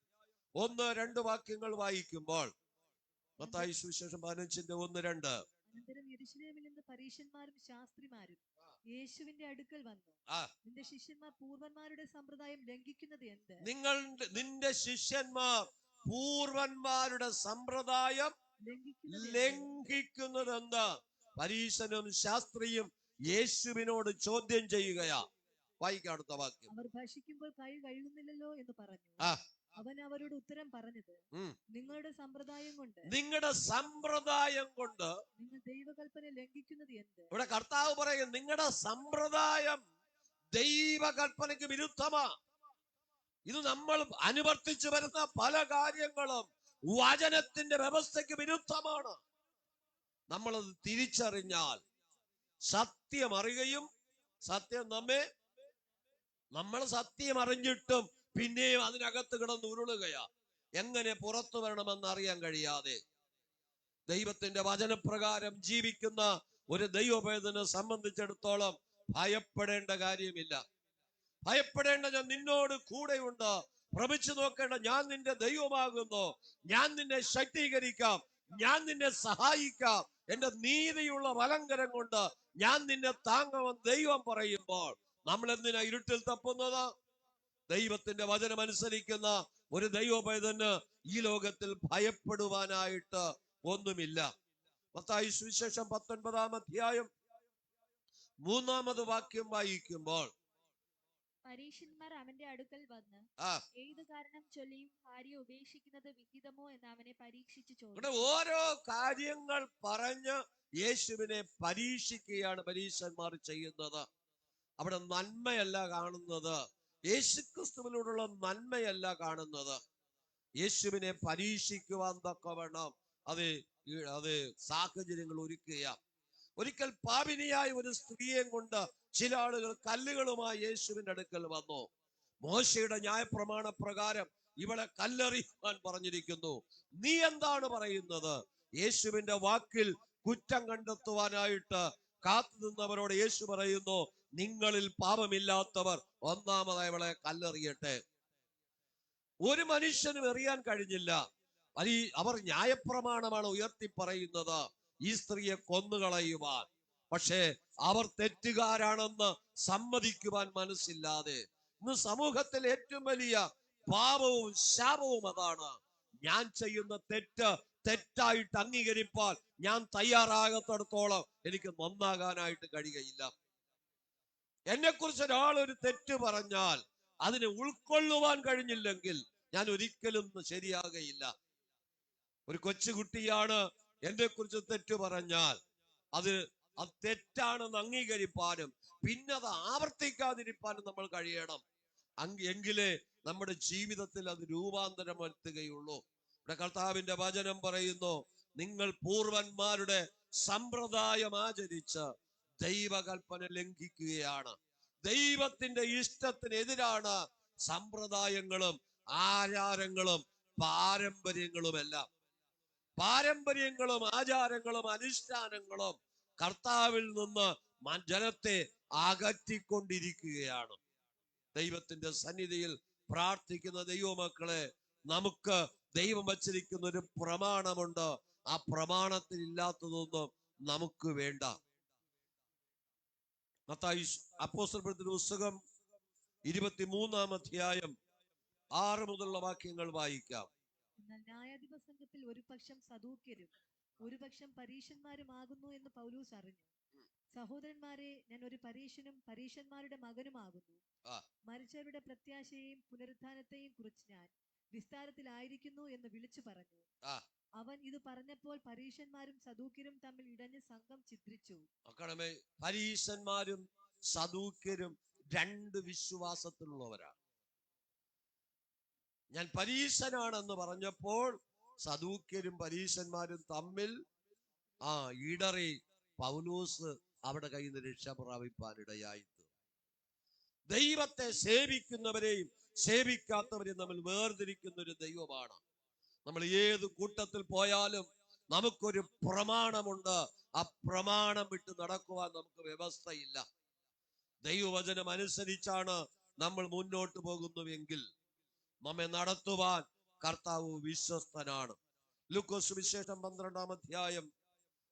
1-2 വാക്യങ്ങൾ വായിക്കുമ്പോൾ, മത്തായി സുവിശേഷം 15-1-2. അനന്തരം യെരൂശലേമിൽ നിന്ന് പരീശന്മാരും ശാസ്ത്രിമാരും യേശുവിന്റെ അടുക്കൽ വന്നു, നിന്റെ ശിഷ്യന്മാർ പൂർവന്മാരുടെ സമ്പ്രദായം ലംഘിക്കുന്നത് എന്ത്? നിന്റെ ശിഷ്യന്മാർ പൂർവന്മാരുടെ സമ്പ്രദായം ലംഘിക്കുന്നതെന്ത്? പരീശനും ശാസ്ത്രിയും യേശുവിനോട് ചോദ്യം ചെയ്യുകയാ. വായിക്കാം അടുത്ത വാക്യം. അവർ ഭക്ഷിക്കുമ്പോൾ കൈ കഴുകുന്നില്ലല്ലോ എന്ന് പറഞ്ഞു. അവൻ അവരോട് ഉത്തരം പറഞ്ഞത്, നിങ്ങളുടെ സമ്പ്രദായം കൊണ്ട് നിങ്ങൾ ദൈവകൽപ്പന ലംഘിക്കുന്നത് എന്ത്? ഇവിടെ കർത്താവ് പറയും, നിങ്ങളുടെ സമ്പ്രദായം ദൈവകൽപ്പനയ്ക്ക് വിരുദ്ധമാ. ഇത് നമ്മൾ അനുവർത്തിച്ചു വരുന്ന പല കാര്യങ്ങളും വചനത്തിന്റെ വ്യവസ്ഥയ്ക്ക് വിരുദ്ധമാണ്. നമ്മളത് തിരിച്ചറിഞ്ഞാൽ, സത്യം അറിയുകയും നമ്മൾ സത്യം അറിഞ്ഞിട്ടും പിന്നെയും അതിനകത്ത് കിടന്ന് ഉരുളുകയാ. എങ്ങനെ പുറത്തു വരണമെന്ന് അറിയാൻ കഴിയാതെ ദൈവത്തിന്റെ വചനപ്രകാരം ജീവിക്കുന്ന ഒരു ദൈവവേദനെ സംബന്ധിച്ചിടത്തോളം ഭയപ്പെടേണ്ട കാര്യമില്ല. ഭയപ്പെടേണ്ട, ഞാൻ നിന്നോട് കൂടെയുണ്ട്. ഭ്രമിച്ചു നോക്കേണ്ട, ഞാൻ നിന്റെ ദൈവമാകുന്നു. ഞാൻ നിന്നെ ശക്തീകരിക്കാം, ഞാൻ നിന്നെ സഹായിക്കാം. എന്റെ നീതിയുള്ള വലങ്കരം കൊണ്ട് ഞാൻ നിന്നെ താങ്ങുമെന്ന് ദൈവം പറയുമ്പോൾ നമ്മൾ എന്തിനാ ഇരുട്ടിൽ തപ്പുന്നത്? ദൈവത്തിന്റെ വചനം അനുസരിക്കുന്ന ഒരു ദൈവപൈതന് ഈ ലോകത്തിൽ ഭയപ്പെടുവാനായിട്ട് ഒന്നുമില്ല. മത്തായി സുവിശേഷം 19-ാം അധ്യായം 3-ാമത് വാക്യം വായിക്കുമ്പോൾ, പരീശന്മാർ അവന്റെ അടുക്കൽ വന്ന് ഏത് കാരണം ചൊല്ലിയും ഭാര്യയെ ഉപേക്ഷിക്കുന്നത് വിഹിതമോ എന്ന് അവനെ പരീക്ഷിച്ചു ചോദിച്ചു. ഓരോ കാര്യങ്ങൾ പറഞ്ഞ് യേശുവിനെ പരീക്ഷിക്കുകയാണ് പരീശന്മാർ ചെയ്യുന്നത്. അവിടെ നന്മയല്ല കാണുന്നത്, യേശുക്രിസ്തുവിനോടുള്ള നന്മയല്ല കാണുന്നത്. യേശുവിനെ പരീക്ഷിക്കുവാൻ തക്കവണ്ണം അത് സാഹചര്യങ്ങൾ ഒരുക്കുക. ഒരിക്കൽ പാപിനിയായ ഒരു സ്ത്രീയെ കൊണ്ട് ചില ആളുകൾ കല്ലുകളുമായി യേശുവിന്റെ അടുക്കൽ വന്നു. മോശയുടെ ന്യായപ്രമാണ പ്രകാരം ഇവളെ കല്ലെറിയാൻ പറഞ്ഞിരിക്കുന്നു, നീ എന്താണ് പറയുന്നത്? യേശുവിന്റെ വാക്കിൽ കുറ്റം കണ്ടെത്തുവാനായിട്ട് കാത്തു നിന്നവരോട് യേശു പറയുന്നു, നിങ്ങളിൽ പാപമില്ലാത്തവർ ഒന്നാമതായി അവളെ കല്ലെറിയട്ടെ. ഒരു മനുഷ്യനും എറിയാൻ കഴിഞ്ഞില്ല. അവർ ന്യായപ്രമാണമാണ് ഉയർത്തി പറയുന്നത്, ഈ സ്ത്രീയെ കൊന്നുകളയുവാൻ. പക്ഷേ അവർ തെറ്റുകാരാണെന്ന് സമ്മതിക്കുവാൻ മനസ്സില്ലാതെ ഇന്ന് സമൂഹത്തിൽ ഏറ്റവും വലിയ പാപവും ശാപവും അതാണ്. ഞാൻ ചെയ്യുന്ന തെറ്റായിട്ട് അംഗീകരിപ്പാൻ ഞാൻ തയ്യാറാകത്തിടത്തോളം എനിക്ക് നന്നാകാനായിട്ട് കഴിയുകയില്ല. എന്നെ കുറിച്ച് ഒരാൾ ഒരു തെറ്റ് പറഞ്ഞാൽ അതിനെ ഉൾക്കൊള്ളുവാൻ കഴിഞ്ഞില്ലെങ്കിൽ ഞാൻ ഒരിക്കലും ശരിയാകുകയില്ല. ഒരു കൊച്ചുകുട്ടിയാണ് എന്നെ കുറിച്ച് തെറ്റ് പറഞ്ഞാൽ അത് തെറ്റാണെന്ന് അംഗീകരിപ്പാനും പിന്നെ അത് ആവർത്തിക്കാതിരിപ്പാനും നമ്മൾ കഴിയണം. എങ്കിലേ നമ്മുടെ ജീവിതത്തിൽ അത് രൂപാന്തരം വരുത്തുകയുള്ളൂ. ഇവിടെ കർത്താവിന്റെ വചനം പറയുന്നു, നിങ്ങൾ പൂർവന്മാരുടെ സമ്പ്രദായം ആചരിച്ച് ദൈവകൽപ്പന ലംഘിക്കുകയാണ്. ദൈവത്തിന്റെ ഇഷ്ടത്തിനെതിരാണ് സമ്പ്രദായങ്ങളും ആചാരങ്ങളും പാരമ്പര്യങ്ങളുമെല്ലാം. പാരമ്പര്യങ്ങളും ആചാരങ്ങളും അനുഷ്ഠാനങ്ങളും കർത്താവിൽ നിന്ന് ജനത്തെ അകറ്റിക്കൊണ്ടിരിക്കുകയാണ്. ദൈവത്തിന്റെ സന്നിധിയിൽ പ്രാർത്ഥിക്കുന്ന ദൈവമക്കളെ, നമുക്ക് ദൈവം വച്ചിരിക്കുന്ന ഒരു പ്രമാണമുണ്ട്. ആ പ്രമാണത്തിൽ ഇല്ലാത്തതൊന്നും നമുക്ക് വേണ്ട. മത്തായി അപ്പോസ്തലപ്രവൃത്തിയുടെ പുസ്തകം 23-ാം അധ്യായം 6 മുതലുള്ള വാക്യങ്ങൾ വായിക്കാം. എന്നാൽ ന്യായാധിപ സംഘത്തിൽ ഒരു പക്ഷം സദൂക്യരും ഒരു പക്ഷം പരീശന്മാരുമാകുന്നു എന്ന് പൗലോസ് അറിഞ്ഞു. സഹോദരന്മാരെ, ഞാൻ ഒരു പരീശനും പരീശന്മാരുടെ മകനുമാകുന്നു. മരിച്ചവരുടെ പ്രത്യാശയെയും പുനരുത്ഥാനത്തെയും കുറിച്ച് ഞാൻ വിസ്താരത്തിലായിരിക്കുന്നു എന്ന് വിളിച്ചു പറഞ്ഞു. അവൻ ഇത് പറഞ്ഞപ്പോൾ പരീശന്മാരും സദൂക്യരും തമ്മിൽ ഇടഞ്ഞ് സംഘം ഛിദ്രിച്ചു. പരീശന്മാരും സദൂക്യരും രണ്ട് വിശ്വാസത്തിലുള്ളവരാണ്. ഞാൻ പരീശനാണെന്ന് പറഞ്ഞപ്പോൾ സദൂക്യരും പരീശന്മാരും തമ്മിൽ ഇടറി പൗലോസ് അവിടെ കയ്യിൽ നിന്ന് രക്ഷ പ്രാപിപ്പാനിടയായി. ദൈവത്തെ സേവിക്കുന്നവരെയും സേവിക്കാത്തവരെയും നമ്മൾ വേർതിരിക്കുന്ന ഒരു ദൈവമാണ്. നമ്മൾ ഏത് കൂട്ടത്തിൽ പോയാലും നമുക്കൊരു പ്രമാണമുണ്ട്. ആ പ്രമാണം വിട്ട് നടക്കുവാൻ നമുക്ക് വ്യവസ്ഥയില്ല. ദൈവവചനം അനുസരിച്ചാണ് നമ്മൾ മുന്നോട്ട് പോകുന്നുവെങ്കിൽ നമ്മെ നടത്തുവാൻ കർത്താവ് വിശ്വസ്തനാണ്. ലൂക്കോസ് സുവിശേഷം 12-ാം അധ്യായം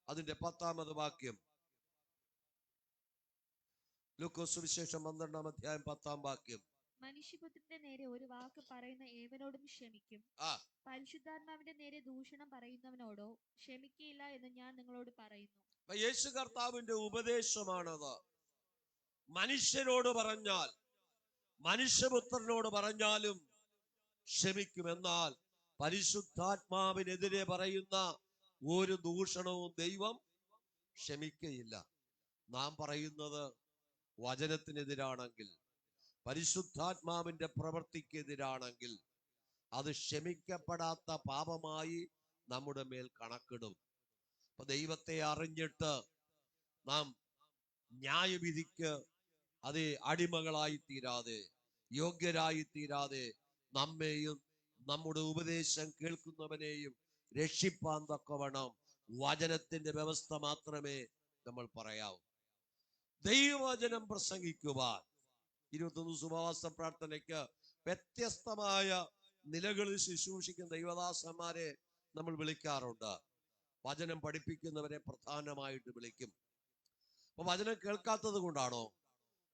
അതിന്റെ 10-ാമത് വാക്യം. ലൂക്കോസ് സുവിശേഷം 12-ാം അധ്യായം 10-ാം വാക്യം. മനുഷ്യപുത്രന്റെ നേരെ ഒരു വാക്ക് പറയുന്ന ഏവനോടും ക്ഷമിക്കും, പരിശുദ്ധാത്മാവിന്റെ നേരെ ദൂഷണം പറയുന്നവനോടോ ക്ഷമിക്കയില്ല എന്ന് ഞാൻ നിങ്ങളോട് പറയുന്നു. യേശു കർത്താവിന്റെ ഉപദേശമാണത്. മനുഷ്യരോട് പറഞ്ഞാൽ, മനുഷ്യപുത്രനോട് പറഞ്ഞാലും ക്ഷമിക്കും. എന്നാൽ പരിശുദ്ധാത്മാവിനെതിരെ പറയുന്ന ഒരു ദൂഷണവും ദൈവം ക്ഷമിക്കയില്ല. നാം പറയുന്നത് വചനത്തിനെതിരാണെങ്കിൽ, പരിശുദ്ധാത്മാവിന്റെ പ്രവൃത്തിക്കെതിരാണെങ്കിൽ അത് ക്ഷമിക്കപ്പെടാത്ത പാപമായി നമ്മുടെ മേൽ കണക്കിടും. അപ്പൊ ദൈവത്തെ അറിഞ്ഞിട്ട് നാം ന്യായവിധിക്ക് അത് അടിമകളായി തീരാതെ, യോഗ്യരായി തീരാതെ, നമ്മെയും നമ്മുടെ ഉപദേശം കേൾക്കുന്നവനെയും രക്ഷിപ്പാൻ തക്കവണ്ണം വചനത്തിന്റെ വ്യവസ്ഥ മാത്രമേ നമ്മൾ പറയാവൂ. ദൈവവചനം പ്രസംഗിക്കുവാൻ 21 ഉപവാസ പ്രാർത്ഥനയ്ക്ക് വ്യത്യസ്തമായ നിലകളിൽ ശുശ്രൂഷിക്കുന്ന ദൈവദാസന്മാരെ നമ്മൾ വിളിക്കാറുണ്ട്. വചനം പഠിപ്പിക്കുന്നവരെ പ്രധാനമായിട്ട് വിളിക്കും. അപ്പൊ വചനം കേൾക്കാത്തത് കൊണ്ടാണോ?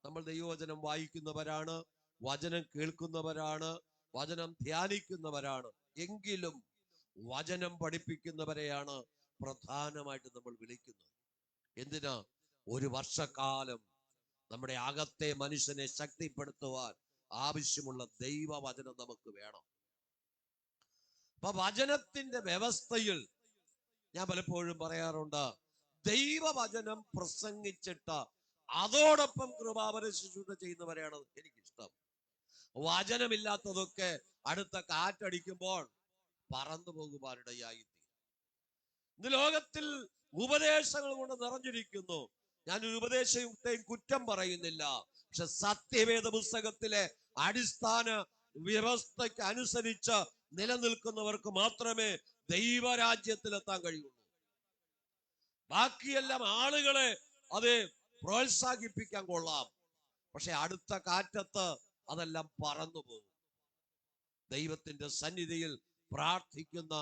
നമ്മൾ ദൈവവചനം വായിക്കുന്നവരാണ്, വചനം കേൾക്കുന്നവരാണ്, വചനം ധ്യാനിക്കുന്നവരാണ്. എങ്കിലും വചനം പഠിപ്പിക്കുന്നവരെയാണ് പ്രധാനമായിട്ട് നമ്മൾ വിളിക്കുന്നത്. എന്തിനാ? ഒരു വർഷക്കാലം നമ്മുടെ അകത്തെ മനുഷ്യനെ ശക്തിപ്പെടുത്തുവാൻ ആവശ്യമുള്ള ദൈവവചനം നമുക്ക് വേണം. അപ്പൊ വചനത്തിന്റെ വ്യവസ്ഥയിൽ ഞാൻ പലപ്പോഴും പറയാറുണ്ട്, ദൈവവചനം പ്രസംഗിച്ചിട്ട് അതോടൊപ്പം കൃപാവര ശുശ്രൂഷ ചെയ്യുന്നവരെയാണ് എനിക്കിഷ്ടം. വചനമില്ലാത്തതൊക്കെ അടുത്ത കാറ്റടിക്കുമ്പോൾ പറന്നു പോകുവാനിടയായി. ഇന്ന് ലോകത്തിൽ ഉപദേശങ്ങൾ കൊണ്ട് നിറഞ്ഞിരിക്കുന്നു. ഞാൻ ഒരു ഉപദേശത്തെയും കുറ്റം പറയുന്നില്ല. പക്ഷെ സത്യവേദ പുസ്തകത്തിലെ അടിസ്ഥാന വ്യവസ്ഥയ്ക്ക് അനുസരിച്ച് നിലനിൽക്കുന്നവർക്ക് മാത്രമേ ദൈവരാജ്യത്തിലെത്താൻ കഴിയുള്ളൂ. ബാക്കിയെല്ലാം ആളുകളെ അത് പ്രോത്സാഹിപ്പിക്കാൻ കൊള്ളാം, പക്ഷെ അടുത്ത കാറ്റത്ത് അതെല്ലാം പറന്നു പോകും. ദൈവത്തിന്റെ സന്നിധിയിൽ പ്രാർത്ഥിക്കുന്ന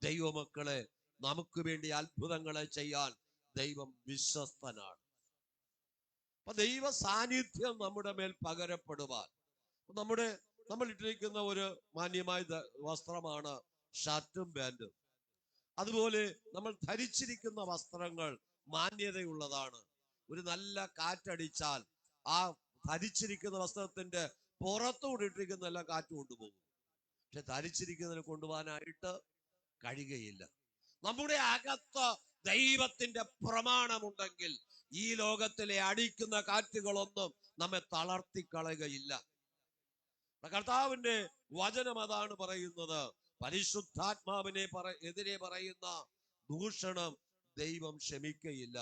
ദൈവമക്കളെ, നമുക്ക് വേണ്ടി അത്ഭുതങ്ങളെ ചെയ്യാൻ ദൈവം വിശ്വസ്തനാണ്. അപ്പൊ ദൈവ സാന്നിധ്യം നമ്മുടെ മേൽ പകരപ്പെടുവാൻ, നമ്മൾ ഇട്ടിരിക്കുന്ന ഒരു മാന്യമായ വസ്ത്രമാണ് ഷർട്ടും പാന്റും. അതുപോലെ നമ്മൾ ധരിച്ചിരിക്കുന്ന വസ്ത്രങ്ങൾ മാന്യതയുള്ളതാണ്. ഒരു നല്ല കാറ്റടിച്ചാൽ ആ ധരിച്ചിരിക്കുന്ന വസ്ത്രത്തിന്റെ പുറത്തുകൂടി ഇട്ടിരിക്കുന്ന എല്ലാ കാറ്റും കൊണ്ടുപോകും. പക്ഷെ ധരിച്ചിരിക്കുന്നതിനെ കൊണ്ടുപോകാനായിട്ട് കഴിയുകയില്ല. നമ്മുടെ അകത്ത് ദൈവത്തിന്റെ പ്രമാണമുണ്ടെങ്കിൽ ഈ ലോകത്തിലെ അടിക്കുന്ന കാറ്റുകളൊന്നും നമ്മെ തളർത്തിക്കളയുകയില്ല. കർത്താവിന്റെ വചനം അതാണ് പറയുന്നത്. പരിശുദ്ധാത്മാവിനെ എതിരെ പറയുന്ന ദൂഷണം ദൈവം ക്ഷമിക്കയില്ല.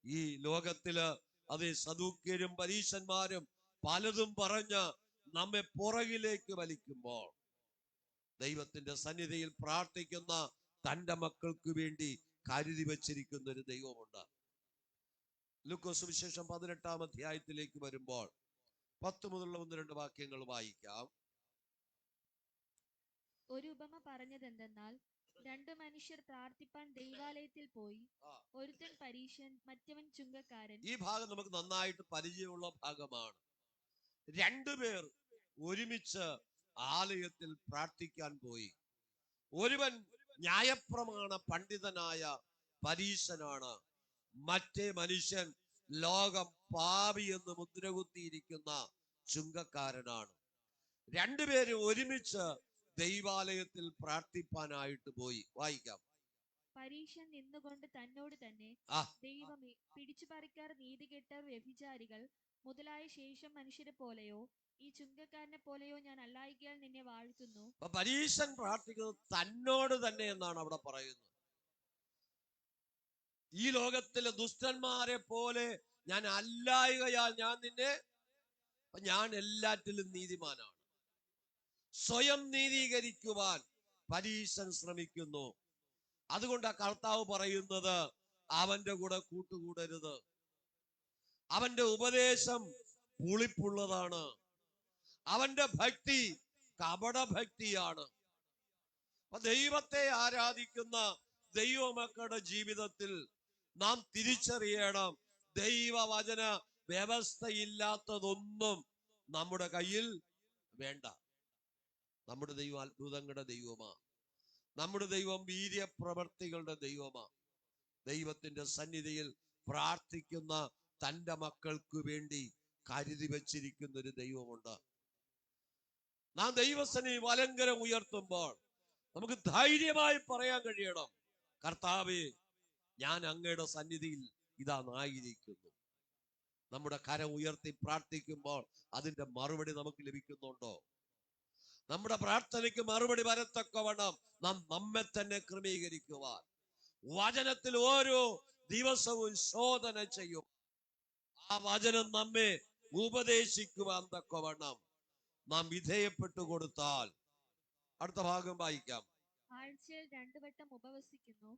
ഈ ലോകത്തില് അത് സദൂക്യരും പരീശന്മാരും പലതും പറഞ്ഞ് നമ്മെ പുറകിലേക്ക് വലിക്കുമ്പോൾ ദൈവത്തിന്റെ സന്നിധിയിൽ പ്രാർത്ഥിക്കുന്ന തന്റെ മക്കൾക്ക് വേണ്ടി കരുതി വച്ചിരിക്കുന്ന ഒരു ദൈവമുണ്ട്. ലൂക്കോസ് സുവിശേഷം 18-ാം അധ്യായത്തിലേക്ക് വരുമ്പോൾ 10 മുതലുള്ള 1-2 വാക്യങ്ങൾ വായിക്കാം. ഒരു ഉപമ പറഞ്ഞതെന്തെന്നാൽ, 2 മനുഷ്യർ പ്രാർത്ഥിപ്പാൻ ദൈവാലയത്തിൽ പോയി, ഒരുത്തൻ പരീശൻ, മറ്റവൻ ചുങ്കക്കാരൻ. ഈ ഭാഗം നമുക്ക് നന്നായിട്ട് പരിചയമുള്ള ഭാഗമാണ്. 2 പേർ ഒരുമിച്ച് ആലയത്തിൽ പ്രാർത്ഥിക്കാൻ പോയി. ഒരുവൻ ന്യായപ്രമാണ പണ്ഡിതനായ പരീശനാണ്, മറ്റേ മനുഷ്യൻ ലോകം പാപി എന്ന് മുദ്രകുത്തിയിരിക്കുന്ന ചുങ്കക്കാരനാണ്. 2 പേര് ഒരുമിച്ച് ദൈവാലയത്തിൽ പ്രാർത്ഥിപ്പാനായിട്ട് പോയി. വായിക്കാം. പരീശൻ നിന്നുകൊണ്ട് തന്നോട് തന്നെ, ദൈവമേ, പിടിച്ചുപറിക്കാർ, നീതികെട്ടവർ, വ്യഭിചാരികൾ മുതലായ ശേഷം മനുഷ്യരെ പോലെയോ ഈ ചുങ്കക്കാരനെ പോലെയോ ഞാൻ അല്ലായികയാൽ നിന്നെ വാഴ്ത്തുന്നു. പരീശൻ പ്രാർത്ഥിക്കുന്നത് തന്നോട് തന്നെ എന്നാണ് അവിടെ പറയുന്നത്. ഈ ലോകത്തിലെ ദുഷ്ടന്മാരെ പോലെ ഞാൻ അല്ലായികയാൽ ഞാൻ എല്ലാറ്റിലും നീതിമാനാണ്. സ്വയം നീതീകരിക്കുവാൻ പരീശൻ ശ്രമിക്കുന്നു. അതുകൊണ്ട് ആ കർത്താവ് പറയുന്നത്, അവന്റെ കൂടെ കൂട്ടുകൂടരുത്. അവന്റെ ഉപദേശം പുളിപ്പുള്ളതാണ്. അവന്റെ ഭക്തി കപടഭക്തിയാണ്. അപ്പൊ ദൈവത്തെ ആരാധിക്കുന്ന ദൈവമക്കളുടെ ജീവിതത്തിൽ നാം തിരിച്ചറിയണം, ദൈവവചന വ്യവസ്ഥയില്ലാത്തതൊന്നും നമ്മുടെ കയ്യിൽ വേണ്ട. നമ്മുടെ ദൈവം അത്ഭുതങ്ങളുടെ ദൈവമാ. നമ്മുടെ ദൈവം വീര്യപ്രവർത്തികളുടെ ദൈവമാ. ദൈവത്തിന്റെ സന്നിധിയിൽ പ്രാർത്ഥിക്കുന്ന തന്റെ മക്കൾക്ക് വേണ്ടി കരുതി വച്ചിരിക്കുന്ന ഒരു ദൈവമുണ്ട്. നാം ദൈവസന്നിധി വലങ്കരം ഉയർത്തുമ്പോൾ നമുക്ക് ധൈര്യമായി പറയാൻ കഴിയണം, കർത്താവേ, ഞാൻ അങ്ങയുടെ സന്നിധിയിൽ ഇതാ ആയിരിക്കുന്നു. നമ്മുടെ കരം ഉയർത്തി പ്രാർത്ഥിക്കുമ്പോൾ അതിന്റെ മറുപടി നമുക്ക് ലഭിക്കുന്നുണ്ടോ? നമ്മുടെ പ്രാർത്ഥനയ്ക്ക് മറുപടി വരത്തക്കവണ്ണം നാം നമ്മെ തന്നെ ക്രമീകരിക്കുവാൻ, വചനത്തിൽ ഓരോ ദിവസവും ശോധന ചെയ്യും, ആ വചനം നമ്മെ ഉപദേശിക്കുവാൻ തക്കവണ്ണം നാം വിധേയപ്പെട്ടു കൊടുത്താൽ. അടുത്ത ഭാഗം വായിക്കാം. ആഴ്ചയിൽ 2 വട്ടം ഉപവസിക്കുന്നു,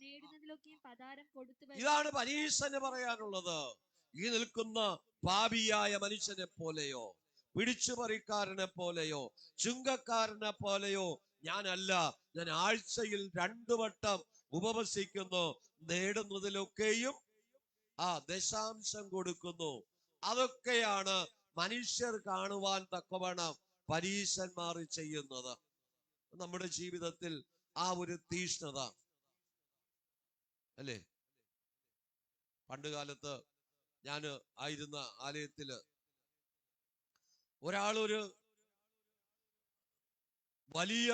നേടുന്നതിലൊക്കെയും പതാരം കൊടുത്തു. ഇതാണ് പരീശന് പറയാനുള്ളത്. ഈ നിൽക്കുന്ന പാപിയായ മനുഷ്യനെ പോലെയോ പിടിച്ചുപറിക്കാരനെ പോലെയോ ചുങ്കക്കാരനെ പോലെയോ ഞാനല്ല. ഞാൻ ആഴ്ചയിൽ 2 വട്ടം ഉപവസിക്കുന്നു, നേടുന്നതിലൊക്കെയും ദശാംശം കൊടുക്കുന്നു. അതൊക്കെയാണ് മനുഷ്യർ കാണുവാൻ തക്കവണ്ണം പരീശന്മാർ ചെയ്യുന്നത്. നമ്മുടെ ജീവിതത്തിൽ ആ ഒരു തീഷ്ണത അല്ലേ? പണ്ട് കാലത്ത് ഞാൻ ആയിരുന്ന ആലയത്തില് ഒരാളൊരു വലിയ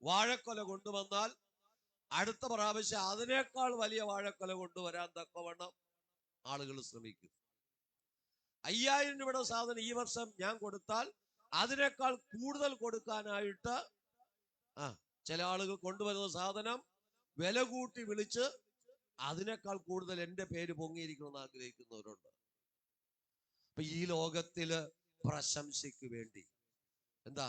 വാഴക്കൊല കൊണ്ടുവന്നാൽ അടുത്ത പ്രാവശ്യം അതിനേക്കാൾ വലിയ വാഴക്കൊല കൊണ്ടുവരാൻ തക്കവണ്ണം ആളുകൾ ശ്രമിക്കും. 5000 രൂപയുടെ സാധനം ഈ വർഷം ഞാൻ കൊടുത്താൽ അതിനേക്കാൾ കൂടുതൽ കൊടുക്കാനായിട്ട് ചില ആളുകൾ കൊണ്ടുവരുന്ന സാധനം വില കൂട്ടി വിളിച്ച് അതിനേക്കാൾ കൂടുതൽ എൻ്റെ പേര് പൊങ്ങിയിരിക്കണമെന്ന് ആഗ്രഹിക്കുന്നവരുണ്ട്. അപ്പൊ ഈ ലോകത്തില് പ്രശംസയ്ക്ക് വേണ്ടി എന്താ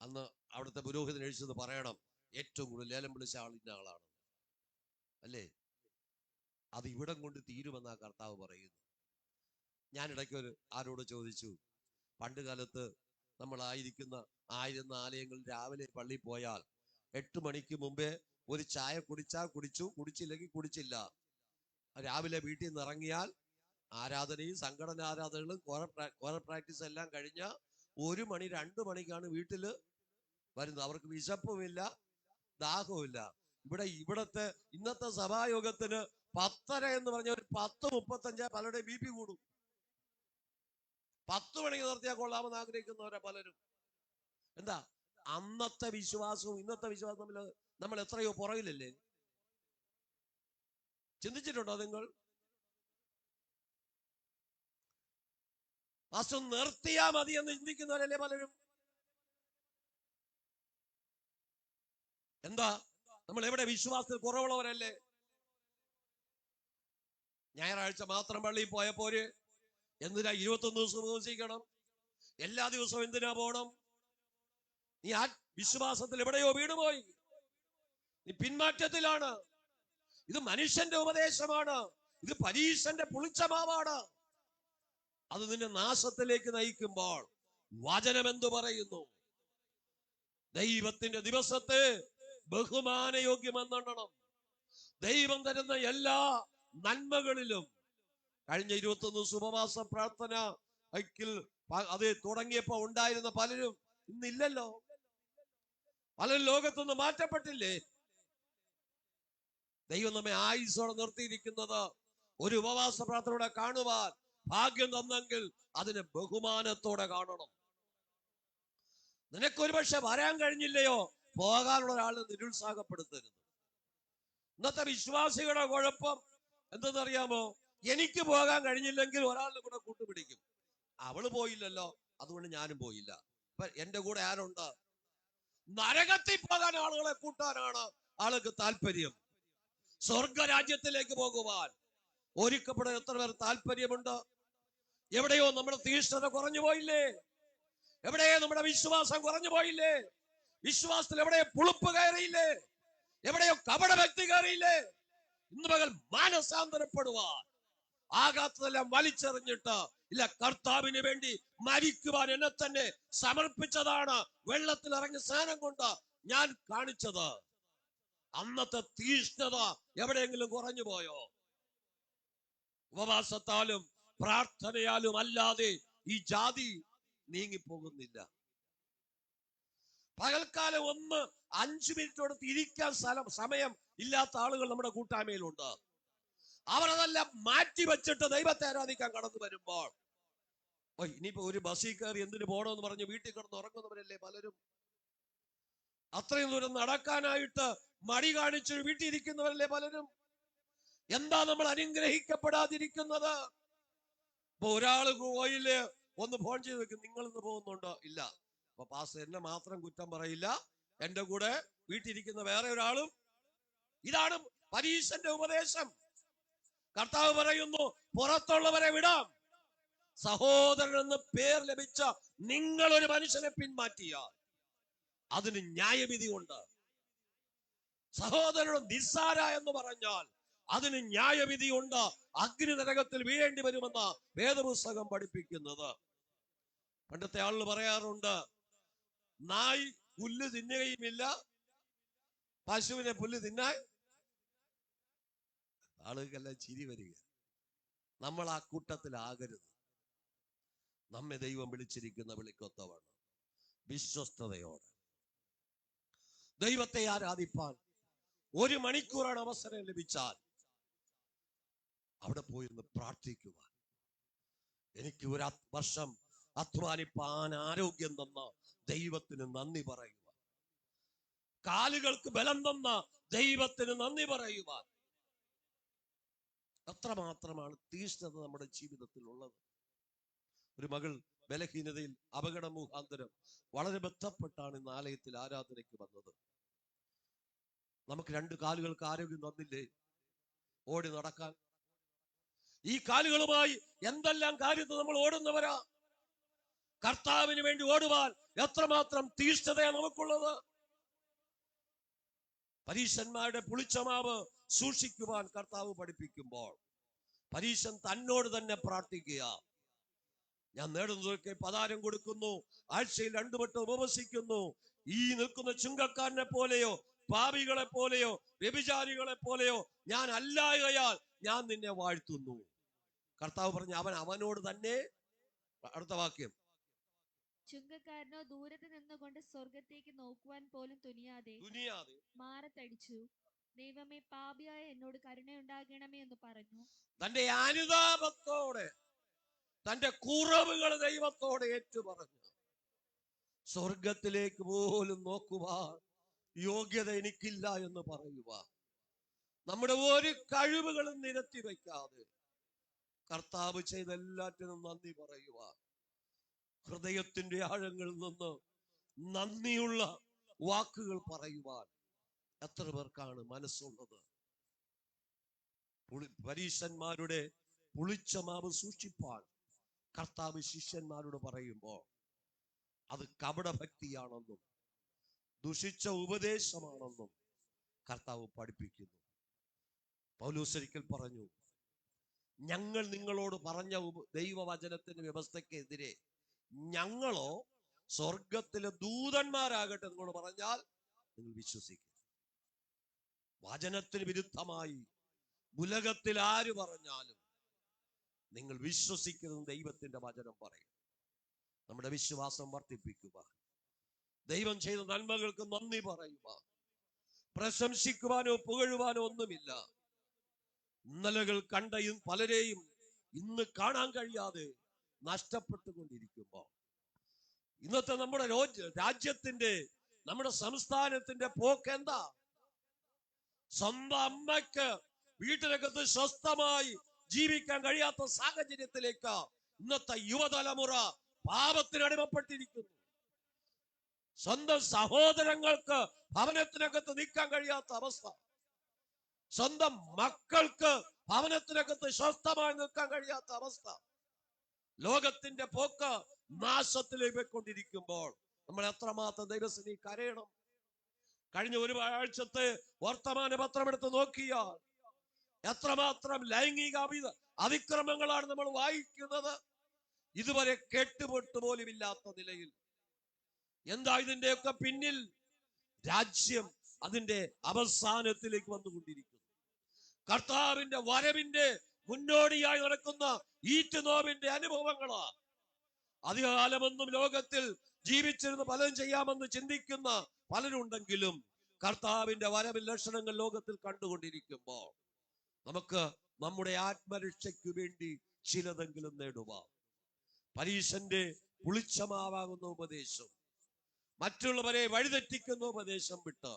അന്ന് അവിടുത്തെ പുരോഹിതൻ എഴുതിയത് പറയണം, ഏറ്റവും കൂടുതൽ ലേലം വിളിച്ച ആളിന്റെ ആളാണ് അല്ലേ? അത് ഇവിടം കൊണ്ട് തീരുമെന്നാ കർത്താവ് പറയുന്നു. ഞാൻ ഇടയ്ക്ക് ആരോട് ചോദിച്ചു, പണ്ട് കാലത്ത് നമ്മളായിരുന്ന ആലയങ്ങളിൽ രാവിലെ പള്ളി പോയാൽ 8 മണിക്ക് മുമ്പേ ഒരു ചായ കുടിച്ചാൽ കുടിച്ചു, കുടിച്ചില്ലെങ്കിൽ കുടിച്ചില്ല. രാവിലെ വീട്ടിൽ നിന്ന് ഇറങ്ങിയാൽ ആരാധനയും സംഘടന ആരാധനകളും കോറ പ്രാക്ടീസ് എല്ലാം കഴിഞ്ഞ 1 മണി 2 മണിക്കാണ് വീട്ടില് വരുന്നത്. അവർക്ക് വിശപ്പുമില്ല, ദാഹവുമില്ല. ഇവിടത്തെ ഇന്നത്തെ സഭായോഗത്തിന് 10:30 എന്ന് പറഞ്ഞ ഒരു 10:35 പലരുടെയും BP കൂടും. 10 മണിക്ക് നിർത്തിയാൽ കൊള്ളാമെന്ന് ആഗ്രഹിക്കുന്നവരാ പലരും. എന്താ അന്നത്തെ വിശ്വാസവും ഇന്നത്തെ വിശ്വാസവും തമ്മിൽ നമ്മൾ എത്രയോ പുറകിലല്ലേ? ചിന്തിച്ചിട്ടുണ്ടോ നിങ്ങൾ? മാസം നിർത്തിയാ മതി എന്ന് ചിന്തിക്കുന്നവരല്ലേ പലരും? എന്താ നമ്മൾ എവിടെ വിശ്വാസത്തിൽ കുറവുള്ളവരല്ലേ? ഞായറാഴ്ച മാത്രം പള്ളിയിൽ പോയപ്പോര് എന്തിനാ 21 ദിവസം ഉപവസിക്കണം? എല്ലാ ദിവസവും എന്തിനാ പോണം? നീ ആ വിശ്വാസത്തിൽ എവിടെയോ വീണുപോയി, നീ പിന്മാറ്റത്തിലാണ്. ഇത് മനുഷ്യന്റെ ഉപദേശമാണ്, ഇത് പരീശന്റെ പുളിച്ചമാവാണ്. അത് നിന്നെ നാശത്തിലേക്ക് നയിക്കുമ്പോൾ വചനം എന്തു പറയുന്നു? ദൈവത്തിന്റെ ദിവസത്തെ ബഹുമാനയോഗ്യമെന്നെണ്ണണം. ദൈവം തരുന്ന എല്ലാ നന്മകളിലും കഴിഞ്ഞ 21 ദിവസം ഉപവാസ പ്രാർത്ഥന അത് തുടങ്ങിയപ്പോ ഉണ്ടായിരുന്ന പലരും ഇന്നില്ലല്ലോ. പലരും ലോകത്തുനിന്ന് മാറ്റപ്പെട്ടില്ലേ? ദൈവം നമ്മെ ആയുസ്സോടെ നിർത്തിയിരിക്കുന്നത് ഒരു ഉപവാസ പ്രാർത്ഥനയോടെ കാണുവാൻ ഭാഗ്യം തന്നെങ്കിൽ അതിനെ ബഹുമാനത്തോടെ കാണണം. നിനക്കൊരു പക്ഷെ വരാൻ കഴിഞ്ഞില്ലയോ, പോകാനുള്ള ഒരാളെ നിരുത്സാഹപ്പെടുത്തരുത്. ഇന്നത്തെ വിശ്വാസികളുടെ കുഴപ്പം എന്തെന്നറിയാമോ? എനിക്ക് പോകാൻ കഴിഞ്ഞില്ലെങ്കിൽ ഒരാളുടെ കൂടെ കൂട്ടുപിടിക്കും. അവള് പോയില്ലല്ലോ, അതുകൊണ്ട് ഞാനും പോയില്ല. അപ്പൊ എന്റെ കൂടെ ആരുണ്ട്? നരകത്തിൽ പോകാൻ ആളുകളെ കൂട്ടാനാണ് ആൾക്ക് താല്പര്യം. സ്വർഗരാജ്യത്തിലേക്ക് പോകുവാൻ ഒരുക്കപ്പെടാൻ എത്ര പേർ താല്പര്യമുണ്ട്? എവിടെയോ നമ്മുടെ തീഷ്ണത കുറഞ്ഞു പോയില്ലേ? എവിടെയോ നമ്മുടെ വിശ്വാസം കുറഞ്ഞു പോയില്ലേ? വിശ്വാസത്തിൽ എവിടെയോ പുളിപ്പ് കയറിയില്ലേ? എവിടെയോ കപട ഭക്തി കയറിയില്ലേ? ഇന്ന് പകൽ മാനസാന്തരപ്പെടുവാൻ, ആകാത്തതെല്ലാം വലിച്ചെറിഞ്ഞിട്ട് ഇല്ല, കർത്താവിന് വേണ്ടി മരിക്കുവാൻ എന്നെ തന്നെ സമർപ്പിച്ചതാണ് വെള്ളത്തിൽ ഇറങ്ങി സ്നാനം കൊണ്ട് ഞാൻ കാണിച്ചത്. അന്നത്തെ തീഷ്ണത എവിടെയെങ്കിലും കുറഞ്ഞു പോയോ? ഉപവാസത്താലും പ്രാർത്ഥനയാലും അല്ലാതെ ഈ ജാതി നീങ്ങിപ്പോകുന്നില്ല. പകൽക്കാലം 5 മിനിറ്റോടത്ത് ഇരിക്കാൻ സമയം ഇല്ലാത്ത ആളുകൾ നമ്മുടെ കൂട്ടായ്മയിലുണ്ട്. അവരതെല്ലാം മാറ്റി വെച്ചിട്ട് ദൈവത്തെ ആരാധിക്കാൻ കടന്നു വരുമ്പോൾ, ഇനിയിപ്പോ ഒരു ബസ്സിൽ കയറി എന്തിനു പോകണമെന്ന് പറഞ്ഞ് വീട്ടിൽ കിടന്ന് ഉറങ്ങുന്നവരല്ലേ പലരും. അത്രയും ദൂരം നടക്കാനായിട്ട് മടി കാണിച്ച് വീട്ടിൽ ഇരിക്കുന്നവരല്ലേ പലരും. എന്താ നമ്മൾ അനുഗ്രഹിക്കപ്പെടാതിരിക്കുന്നത്? ഇപ്പൊ ഒരാള് കോയില് ഒന്ന് ഫോൺ ചെയ്ത് വെക്കും, നിങ്ങൾ ഇന്ന് പോകുന്നുണ്ടോ? ഇല്ല. അപ്പൊ പാസ്റ്റർ എന്നെ മാത്രം കുറ്റം പറയില്ല, എന്റെ കൂടെ വീട്ടിലിരിക്കുന്ന വേറെ ഒരാളും. ഇതാണ് പരീശന്റെ ഉപദേശം. കർത്താവ് പറയുന്നു, പുറത്തുള്ളവരെ വിടാം. സഹോദരൻ എന്ന് പേർ ലഭിച്ച നിങ്ങൾ ഒരു മനുഷ്യനെ പിന്മാറ്റിയാൽ അതിന് ന്യായവിധി ഉണ്ട്. സഹോദരൻ നിസ്സാര എന്ന് പറഞ്ഞാൽ അതിന് ന്യായവിധി ഉണ്ട്. അഗ്നി നരകത്തിൽ വീഴേണ്ടി വരുമെന്ന വേദപുസ്തകം പഠിപ്പിക്കുന്നത്. പണ്ടത്തെ ആളുകൾ പറയാറുണ്ട്, നായ് പുല്ല് തിന്നുകയുമില്ല, പശുവിനെ പുല്ല് തിന്നാൻ. ആളുകൾക്കെല്ലാം ചിരി വരിക. നമ്മൾ ആ കൂട്ടത്തിലാകരുത്. നമ്മെ ദൈവം വിളിച്ചിരിക്കുന്ന വിളിക്കൊത്തവണ്ണം വിശ്വസ്തയോടെ ദൈവത്തെ ആരാധിപ്പാൻ 1 മണിക്കൂറാണ് അവസരം ലഭിച്ചാൽ അവിടെ പോയിരുന്ന് പ്രാർത്ഥിക്കുവാൻ, എനിക്ക് 1 വർഷം അധ്വാനിപ്പാൻ ആരോഗ്യം തന്ന ദൈവത്തിന് നന്ദി പറയുവാൻ, കാലുകൾക്ക് ബലം തന്ന ദൈവത്തിന് നന്ദി പറയുവാൻ. അത്രമാത്രമാണ് തീഷ്ണത നമ്മുടെ ജീവിതത്തിൽ ഉള്ളത്. ഒരു മകൾ ബലഹീനതയിൽ അപകട മുഖാന്തരം വളരെ ബന്ധപ്പെട്ടാണ് ഇന്ന് ആലയത്തിൽ ആരാധനയ്ക്ക് വന്നത്. നമുക്ക് 2 കാലുകൾക്ക് ആരോഗ്യം തന്നില്ലേ ഓടി നടക്കാൻ? ഈ കാലുകളുമായി എന്തെല്ലാം കാര്യത്തിൽ നമ്മൾ ഓടുന്നവരാ. കർത്താവിന് വേണ്ടി ഓടുവാൻ എത്രമാത്രം തീഷ്ണതയാണ് നമുക്കുള്ളത്. പരീശന്മാരുടെ പുളിച്ചമാവ് സൂക്ഷിക്കുവാൻ കർത്താവ് പഠിപ്പിക്കുമ്പോൾ പരീശൻ തന്നോട് തന്നെ പ്രാർത്ഥിക്കുക. ഞാൻ നേടുന്നതൊക്കെ പതാരം കൊടുക്കുന്നു, ആഴ്ചയിൽ 2 വട്ടം ഉപവസിക്കുന്നു. ഈ നിൽക്കുന്ന ചുങ്കക്കാരനെ പോലെയോ പാപികളെ പോലെയോ വ്യഭിചാരികളെ പോലെയോ ഞാൻ അല്ലായകയാൽ ഞാൻ നിന്നെ വാഴ്ത്തുന്നു. കർത്താവ് പറഞ്ഞു അവനോട് തന്നെ. അടുത്ത വാക്യം, ചുങ്കക്കാരനോ ദൂരത്ത് നിന്നുകൊണ്ട് സ്വർഗത്തേക്ക് നോക്കുവാൻ പോലും തുനിയാതെ മാറത്തടിച്ചു, ദൈവമേ, പാപിയായ എന്നോട് കരുണയുണ്ടാകണമേ എന്ന് പറഞ്ഞു. തന്റെ അനുതാപത്തോടെ തന്റെ കുറവുകൾ ദൈവത്തോടെ ഏറ്റുപറഞ്ഞു. സ്വർഗത്തിലേക്ക് പോലും നോക്കുവാൻ യോഗ്യത എനിക്കില്ല എന്ന് പറയുക. നമ്മുടെ ഒരു കഴിവുകളും നിരത്തി വയ്ക്കാതെ കർത്താവ് ചെയ്ത എല്ലാറ്റിനും നന്ദി പറയുക. ഹൃദയത്തിന്റെ ആഴങ്ങളിൽ നിന്ന് നന്ദിയുള്ള വാക്കുകൾ പറയുവാൻ എത്ര പേർക്കാണ് മനസ്സുള്ളത്? പരീശന്മാരുടെ പുളിച്ച മാവ് സൂക്ഷിപ്പാൻ കർത്താവ് ശിഷ്യന്മാരോട് പറയുമ്പോൾ അത് കപടഭക്തിയാണെന്നും ദുഷിച്ച ഉപദേശമാണെന്നും കർത്താവ് പഠിപ്പിക്കുന്നു. പൗലോസ് ഒരിക്കൽ പറഞ്ഞു, ഞങ്ങൾ നിങ്ങളോട് പറഞ്ഞ ദൈവവചനത്തിന്റെ വ്യവസ്ഥക്കെതിരെ ഞങ്ങളോ സ്വർഗത്തിലെ ദൂതന്മാരാകട്ടെ നിങ്ങൾ പറഞ്ഞാൽ നിങ്ങൾ വിശ്വസിക്കും. വചനത്തിന് വിരുദ്ധമായി ഉലകത്തിൽ ആര് പറഞ്ഞാലും നിങ്ങൾ വിശ്വസിക്കുന്നത് ദൈവത്തിന്റെ വചനം പറയും. നമ്മുടെ വിശ്വാസം വർദ്ധിപ്പിക്കുക, ദൈവം ചെയ്ത നന്മകൾക്ക് നന്ദി പറയുക, പ്രശംസിക്കുവാനോ പുകഴുവാനോ ഒന്നുമില്ല. ഇന്നലകൾ കണ്ട പലരെയും ഇന്ന് കാണാൻ കഴിയാതെ നഷ്ടപ്പെട്ടുകൊണ്ടിരിക്കുമ്പോൾ ഇന്നത്തെ നമ്മുടെ രാജ്യത്തിന്റെ നമ്മുടെ സംസ്ഥാനത്തിന്റെ പോക്ക് എന്താ? സ്വന്തം അമ്മയ്ക്ക് വീട്ടിനകത്ത് സ്വസ്ഥമായി ജീവിക്കാൻ കഴിയാത്ത സാഹചര്യത്തിലേക്ക് ഇന്നത്തെ യുവതലമുറ പാപത്തിന് അടിമപ്പെട്ടിരിക്കുന്നു. സ്വന്തം സഹോദരങ്ങൾക്ക് ഭവനത്തിനകത്ത് നിൽക്കാൻ കഴിയാത്ത അവസ്ഥ, സ്വന്തം മക്കൾക്ക് ഭവനത്തിനകത്ത് സ്വസ്ഥമായി നിൽക്കാൻ കഴിയാത്ത അവസ്ഥ. ലോകത്തിന്റെ പോക്ക് നാശത്തിലേക്ക് പോയിക്കൊണ്ടിരിക്കുമ്പോൾ നമ്മൾ എത്രമാത്രം ദൈവസന്നിധി കരയണം. കഴിഞ്ഞ 1 ആഴ്ചത്തെ വർത്തമാന പത്രം എടുത്ത് നോക്കിയാൽ എത്രമാത്രം ലൈംഗിക അതിക്രമങ്ങളാണ് നമ്മൾ വായിക്കുന്നത്. ഇതുവരെ കേട്ടുപെട്ട് പോലും ഇല്ലാത്ത നിലയിൽ. എന്താ ഇതിന്റെയൊക്കെ പിന്നിൽ? രാജ്യം അതിന്റെ അവസാനത്തിലേക്ക് വന്നുകൊണ്ടിരിക്കുന്നു. കർത്താവിന്റെ വരവിന്റെ മുന്നോടിയായി നടക്കുന്ന ഈറ്റുനോവിന്റെ അനുഭവങ്ങളാ. അധികകാലമൊന്നും ലോകത്തിൽ ജീവിച്ചിരുന്ന് പലതും ചെയ്യാമെന്ന് ചിന്തിക്കുന്ന പലരുണ്ടെങ്കിലും കർത്താവിന്റെ വരവിൻ ലക്ഷണങ്ങൾ ലോകത്തിൽ കണ്ടുകൊണ്ടിരിക്കുമ്പോൾ നമുക്ക് നമ്മുടെ ആത്മരക്ഷയ്ക്ക് വേണ്ടി ചിലതെങ്കിലും നേടുക. പരീശന്റെ പുളിച്ചമാവാകുന്ന ഉപദേശം, മറ്റുള്ളവരെ വഴിതെറ്റിക്കുന്ന ഉപദേശം വിട്ട്,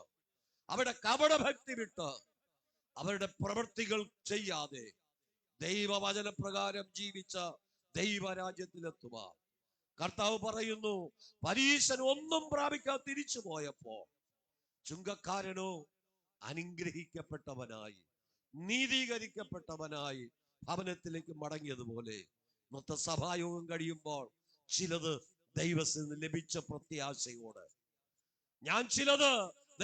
അവരുടെ കപടഭക്തി വിട്ട്, അവരുടെ പ്രവൃത്തികൾ ചെയ്യാതെ ദൈവവചനപ്രകാരം ജീവിച്ച ദൈവരാജ്യത്തിലെത്തുക. കർത്താവ് പറയുന്നു, പരീശൻ ഒന്നും പ്രാപിക്കാതെ തിരിച്ചു പോയപ്പോ ചുങ്കക്കാരനോ അനുഗ്രഹിക്കപ്പെട്ടവനായി, നീതീകരിക്കപ്പെട്ടവനായി ഭവനത്തിലേക്ക് മടങ്ങിയതുപോലെ ഇന്നത്തെ സഭായോഗം കഴിയുമ്പോൾ ചിലത് ദൈവത്തിന് ലഭിച്ച പ്രത്യാശയോടെ, ഞാൻ ചിലത്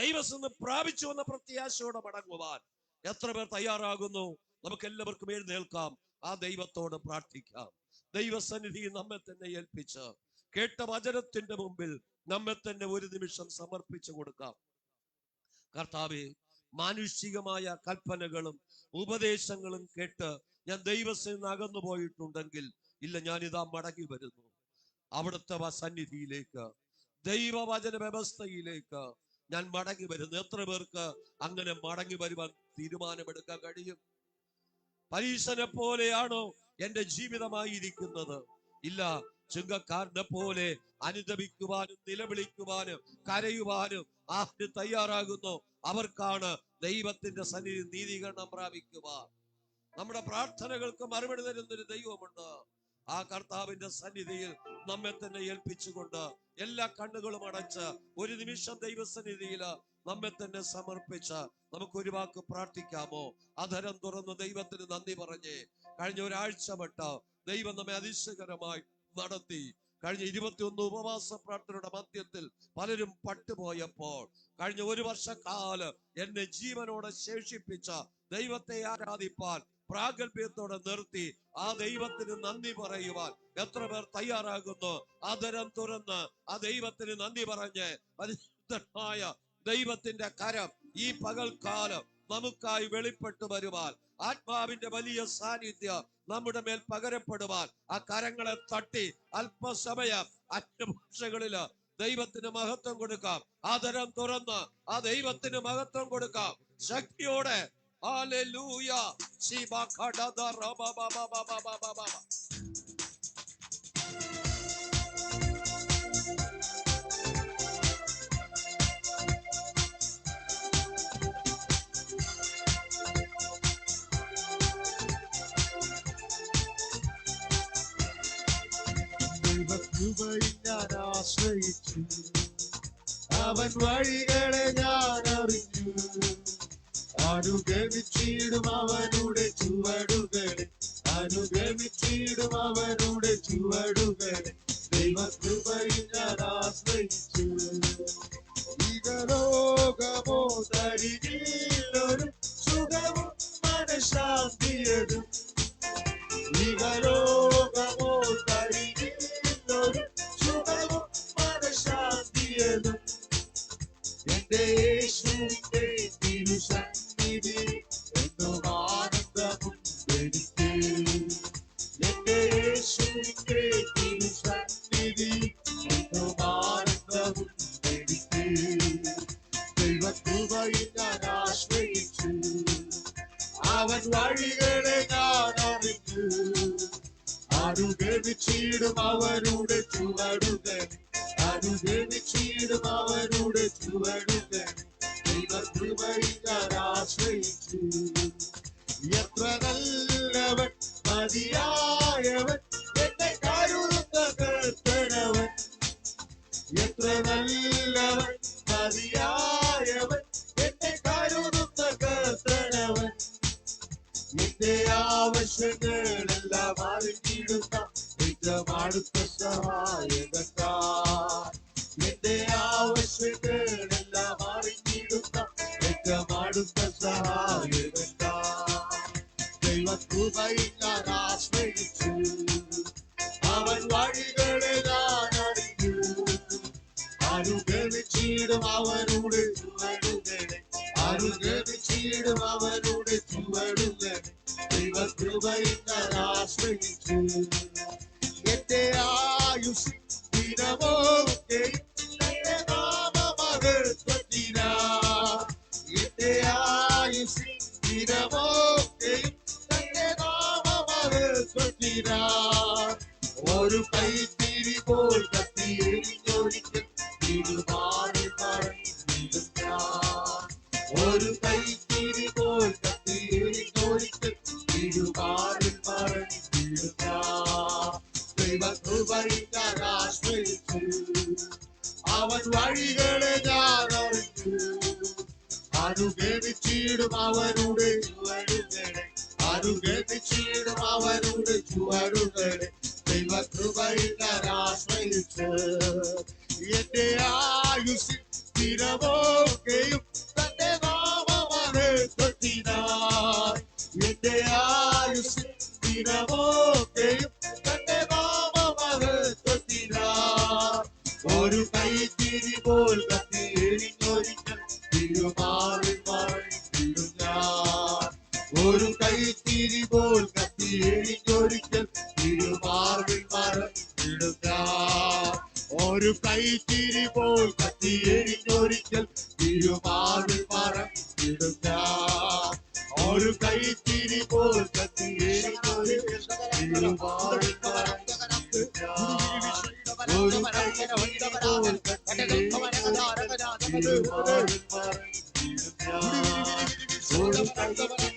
ദൈവത്തിന് പ്രാപിച്ചു എന്ന പ്രത്യാശയോടെ മടങ്ങുവാൻ എത്ര പേർ തയ്യാറാകുന്നു? നമുക്ക് എല്ലാവർക്കും എഴുന്നേൽക്കാം, ആ ദൈവത്തോട് പ്രാർത്ഥിക്കാം. ദൈവസന്നിധി നമ്മെ തന്നെ ഏൽപ്പിച്ച് കേട്ട വചനത്തിന്റെ മുമ്പിൽ നമ്മെ തന്നെ ഒരു നിമിഷം സമർപ്പിച്ചു കൊടുക്കാം. കർത്താവേ, മാനുഷികമായ കൽപ്പനകളും ഉപദേശങ്ങളും കേട്ട് ഞാൻ ദൈവത്തിൽ നിന്ന് അകന്നു പോയിട്ടുണ്ടെങ്കിൽ, ഇല്ല, ഞാനിതാ മടങ്ങി വരുന്നു അവിടുത്തെ സന്നിധിയിലേക്ക്, ദൈവവചന വ്യവസ്ഥയിലേക്ക് ഞാൻ മടങ്ങി വരുന്നു. എത്ര പേർക്ക് അങ്ങനെ മടങ്ങി വരുവാൻ തീരുമാനമെടുക്കാൻ കഴിയും? പരീശനെ പോലെയാണോ എന്റെ ജീവിതമായിരിക്കുന്നത്? ഇല്ല, ചുങ്കക്കാരനെ പോലെ അനുദപിക്കുവാനും നിലവിളിക്കുവാനും കരയുവാനും ആര് തയ്യാറാകുന്നു, അവർക്കാണ് ദൈവത്തിന്റെ സന്നിധി നീതീകരണം പ്രാപിക്കുവാൻ. നമ്മുടെ പ്രാർത്ഥനകൾക്ക് മറുപടി തരുന്നൊരു ദൈവമുണ്ട്. ആ കർത്താവിന്റെ സന്നിധിയിൽ നമ്മെ തന്നെ ഏൽപ്പിച്ചുകൊണ്ട് എല്ലാ കണ്ണുകളും അടച്ച് ഒരു നിമിഷം ദൈവസന്നിധിയിൽ നമ്മെ തന്നെ സമർപ്പിച്ച് നമുക്കൊരു വാക്ക് പ്രാർത്ഥിക്കാമോ? അധരം തുറന്ന് ദൈവത്തിന് നന്ദി പറഞ്ഞ് കഴിഞ്ഞ ഒരാഴ്ച വട്ട ദൈവം നമ്മെ അതിശയകരമായി നടത്തി. കഴിഞ്ഞ 21 ഉപവാസ പ്രാർത്ഥനയുടെ മധ്യത്തിൽ പലരും പട്ടുപോയപ്പോൾ കഴിഞ്ഞ ഒരു വർഷക്കാലം എന്നെ ജീവനോടെ ശേഷിപ്പിച്ച ദൈവത്തെ ആരാധിപ്പാൻ പ്രാഗൽഭ്യത്തോടെ നിർത്തി ആ ദൈവത്തിന് നന്ദി പറയുവാൻ എത്ര പേർ തയ്യാറാകുന്നു? ആദരം തുറന്ന് ആ ദൈവത്തിന് നന്ദി പറഞ്ഞ് പരിശുദ്ധമായ ദൈവത്തിന്റെ കരം ഈ പകൽക്കാലം നമുക്കായി വെളിപ്പെട്ടു വരുവാൻ, ആത്മാവിന്റെ വലിയ സാന്നിധ്യം നമ്മുടെ മേൽ പകരപ്പെടുവാൻ ആ കരങ്ങളെ തട്ടി അല്പസമയം അന്യഭാഷകളില് ദൈവത്തിന് മഹത്വം കൊടുക്കാം. ആദരം തുറന്ന് ആ ദൈവത്തിന് മഹത്വം കൊടുക്കാം ശക്തിയോടെ. ഹല്ലേലൂയ. ദൈവകൃപയിൽ ഞാൻ ആശ്രയിച്ചു, അവൻ വഴികളെ ഞാൻ അറിഞ്ഞു. അനുഗമിച്ചിടും അവനുടെ ചുവടുകളെ, അനുഗമിച്ചിടും അവനുടെ ചുവടുകളെ. ദൈവകൃപയിൽ ഞാൻ ആശ്രയിച്ചു. ഇഹലോകമോ തരികിലൊരു സുഖവും മനഃശാന്തിയതും, ഇഹലോകമോ തരികിലൊരു സുഖവും മനഃശാന്തിയതും എന്റെ യേശുവിന്റെ തിരുസന്നിധി എന്നും ആനന്ദമുണ്ടെനിക്ക്. എന്റെ യേശുവിന്റെ തിരുസന്നിധി എന്നും ആനന്ദമുണ്ടെനിക്ക്. ദൈവകൃപയിൽ ഞാൻ ആശ്രയിച്ചു, അവൻ വഴികളെ ഞാൻ അറിഞ്ഞു. അനുഗമിച്ചിടും അവനുടെ ചുവടുകൾ, അനുഗമിച്ചിടും അവനുടെ ചുവടുകൾ. ദൈവകൃപയിൽ ഞാൻ ആശ്രയിച്ചു. എത്ര നല്ലവൻ, മതിയായവൻ, എന്നെ കരുതുന്ന കർത്തനവൻ. എത്ര നല്ലവൻ, മതിയായവൻ, എന്നെ കരുതുന്ന കർത്തനവൻ. എന്റെ ആവശ്യങ്ങളെല്ലാം അറിഞ്ഞിടുന്ന ഏറ്റവും അടുത്ത സഹായകൻ. എന്റെ ആവശ്യങ്ങളെല്ലാം അറിഞ്ഞിടുന്ന ഏറ്റവും അടുത്ത സഹായകൻ. ദൈവകൃപയിൽ ഞാൻ ആശ്രയിച്ചു, അവൻ വഴികളെ ഞാൻ അറിഞ്ഞു. അനുഗമിച്ചിടും അവനുടെ ചുവടുകളെ, അനുഗമിച്ചിടും അവനുടെ ചുവടുകളെ. ദൈവകൃപയിൽ ഞാൻ ആശ്രയിച്ചു. എന്റെ ആയുസ് ദിനമൊക്കെയും തന്റെ നാമമഹത്വത്തിനാ. എന്റെ ആയുസ് ദിനമൊക്കെയും തന്റെ നാമമഹത്വത്തിനാ. ഒരു കൈത്തിരി പോൽ കത്തി എരിഞ്ഞൊരിക്കൽ തിരുമാറിൽ മറഞ്ഞിടും ഞാൻ. ഒരു കൈത്തിരി പോൽ കത്തി എരിഞ്ഞൊരിക്കൽ തിരുമാറിൽ മറഞ്ഞിടും ഞാൻ. ദൈവകൃപയിൽ ഞാൻ ആശ്രയിച്ചു, അവൻ വഴികളെ ഞാൻ അറിഞ്ഞു. അനുഗമിച്ചിടും അവരുടെ ചുവടുകളെ, അനുഗമിച്ചിടും അവരുടെ ചുവടുകളെ. ദൈവകൃപയിൽ ഞാൻ ആശ്രയിച്ച് എന്റെ ആയുസ്സിൽ ദിനമൊക്കെയും തന്റെ നാമമഹത്വത്തിനായി. എന്റെ ആയുസ്സിൽ ദിനമൊക്കെയും തന്റെ നാമമഹത്വത്തിനായി. ഒരു കൈത്തിരി പോൽ കത്തി എരിഞ്ഞൊരിക്കൽ തിരുമാറിൽ മറഞ്ഞിടും ഞാൻ. ഒരു കൈത്തിരി പോൽ കത്തി എരിഞ്ഞൊരിക്കൽ തിരുമാറിൽ മറഞ്ഞിടും ഞാൻ. ഒരു കൈത്തിരി പോൽ കത്തി എരിഞ്ഞൊരിക്കൽ തിരുമാറിൽ മറഞ്ഞിടും ഞാൻ. ഒരു കൈത്തിരി പോൽ കത്തി എരിഞ്ഞൊരിക്കൽ തിരുമാറിൽ മറഞ്ഞിടും ഞാൻ. ഒരു കൈത്തിരി പോൽ കത്തി എരിഞ്ഞൊരിക്കൽ തിരുമാറിൽ മറഞ്ഞിടും ഞാൻ. ഒരു കൈത്തിരി പോൽ കത്തി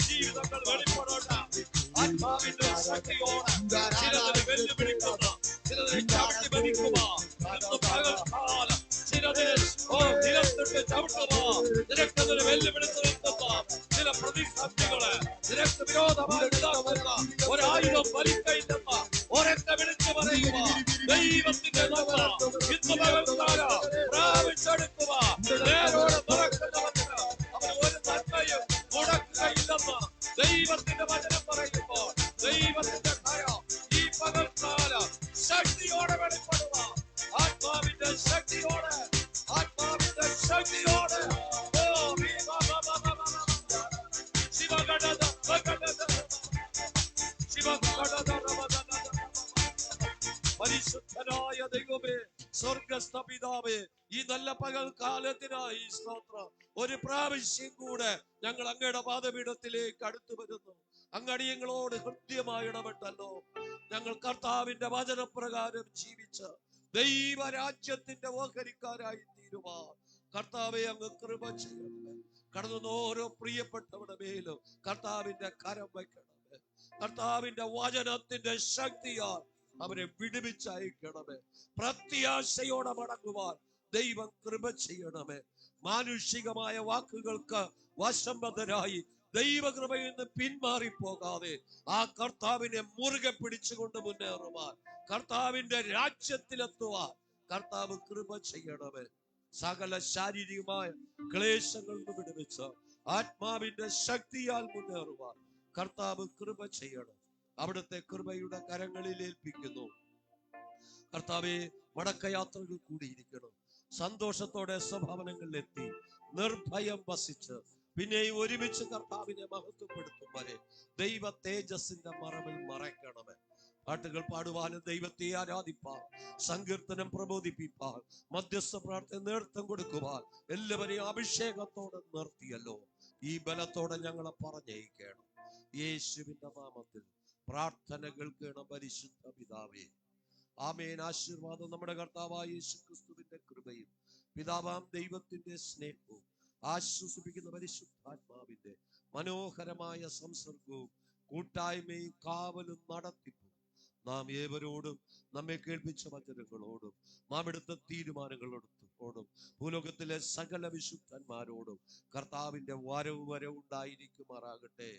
ജീവിതങ്ങൾ വെളിപ്പെടട്ടെ. ആത്മാവിന്റെ ശക്തിയോടെ ചിലതിനെ വെല്ലുവിളിക്കുന്ന, ചിലതിനെ ചവിട്ടി മരിക്കുവാ. ഇന്ന് പകൽക്കാലം ചിലതിനെ നിലത്തിട്ട് ചവിട്ടുക, നിനക്കതിനെ വെല്ലുവിളിച്ച് നിർത്തുക. ചില പ്രതിസന്ധികളെ നിനക്ക് വിരോധമായി ഉണ്ടാക്കുന്ന ഒരായുധം വലിക്കയില്ലെന്ന് ഒരൊറ്റ വിളിച്ചു പറയുക. ദൈവത്തിന്റെ നോക്ക ഇന്ന് പകൽക്കാലം പ്രാപിച്ചെടുക്കുക. നേരോടെ തുറക്കുന്നവർക്ക് അവന് ഒരു നന്മയും മുടക്കുകയില്ലെന്ന് ദൈവത്തിന്റെ വചനം പറയുമ്പോൾ ദൈവത്തിന്റെ കരം ഈ പകൽക്കാലം ശക്തിയോടെ വെളിപ്പെടുക. ആത്മാവിന്റെ ശക്തിയോടെ, ആത്മാവിന്റെ ശക്തിയോടെ. പരിശുദ്ധനായ ദൈവമേ, സ്വർഗസ്ഥ പിതാവേ, ഈ നല്ല പകൽക്കാലത്തിനായി സ്തോത്രം. ഒരു പ്രാവശ്യം കൂടെ ഞങ്ങൾ അങ്ങയുടെ പാദപീഠത്തിലേക്ക് അടുത്തു വരുന്നു. അങ്ങടിയങ്ങളോട് ഹൃദ്യമായി ഇടപെട്ടല്ലോ. ഞങ്ങൾ കർത്താവിന്റെ വചനപ്രകാരം ജീവിച്ച് ദൈവരാജ്യത്തിന്റെ ഓഹരിക്കാരായി തീരുവാൻ കർത്താവെ അങ്ങ് കൃപ ചെയ്യണമേ. കടന്നു ഓരോ പ്രിയപ്പെട്ടവരുടെ മേലും കർത്താവിന്റെ കരം വയ്ക്കണമേ. കർത്താവിന്റെ വചനത്തിന്റെ ശക്തിയാൽ അവരെ വിടുവിച്ചയക്കണമേ. പ്രത്യാശയോടെ മടങ്ങുവാൻ ദൈവം കൃപ ചെയ്യണമേ. മാനുഷികമായ വാക്കുകൾക്ക് വശംബദ്ധരായി ദൈവകൃപയിൽ നിന്ന് പിന്മാറിപ്പോകാതെ ആ കർത്താവിനെ മുറുകെ പിടിച്ചുകൊണ്ട് മുന്നേറുവാൻ, കർത്താവിന്റെ രാജ്യത്തിലെത്തുവാൻ കർത്താവ് കൃപ ചെയ്യണമേ. സകല ശാരീരികമായ ക്ലേശങ്ങളിൽ നിന്ന് വിടുവിച്ച് ആത്മാവിന്റെ ശക്തിയാൽ മുന്നേറുവാൻ കർത്താവ് കൃപ ചെയ്യണം. അവിടുത്തെ കൃപയുടെ കരങ്ങളിൽ ഏൽപ്പിക്കുന്നു. കർത്താവെ, മടക്കയാത്രകൾ കൂടിയിരിക്കണം. സന്തോഷത്തോടെ സ്വഭവനങ്ങളിലെത്തി നിർഭയം വസിച്ച് പിന്നെയും ഒരുമിച്ച് കർത്താവിനെ മഹത്വപ്പെടുത്തും വരെ ദൈവ തേജസ്സിന്റെ മറവിൽ മറയ്ക്കണമേ. പാട്ടുകൾ പാടുവാനും ദൈവത്തെ ആരാധിപ്പാൻ, സങ്കീർത്തനം പ്രബോധിപ്പിപ്പാൻ, മധ്യസ്ഥ പ്രാർത്ഥന നേതൃത്വം കൊടുക്കുവാൻ എല്ലാവരെയും അഭിഷേകത്തോടെ നിർത്തിയല്ലോ. ഈ ബലത്തോടെ ഞങ്ങളെ പറഞ്ഞയക്കണം. യേശുവിന്റെ നാമത്തിൽ പ്രാർത്ഥന കേൾക്കണം പരിശുദ്ധ പിതാവേ. ആമേൻ. ആശീർവാദം നമ്മുടെ കർത്താവായ യേശു ക്രിസ്തുവിന്റെ കൃപയും പിതാവാം ദൈവത്തിന്റെ സ്നേഹവും ആശ്വസിപ്പിക്കുന്ന പരിശുദ്ധാത്മാവിന്റെ മനോഹരമായ സംസർഗവും കൂട്ടായ്മയും കാവലും നടത്തിപ്പും നാം ഏവരോടും നമ്മെ കേൾപ്പിച്ച വചനങ്ങളോടും നാം എടുത്ത തീരുമാനങ്ങളോടും ഭൂലോകത്തിലെ സകല വിശുദ്ധന്മാരോടും കർത്താവിന്റെ വരവ് ഉണ്ടായിരിക്കുമാറാകട്ടെ.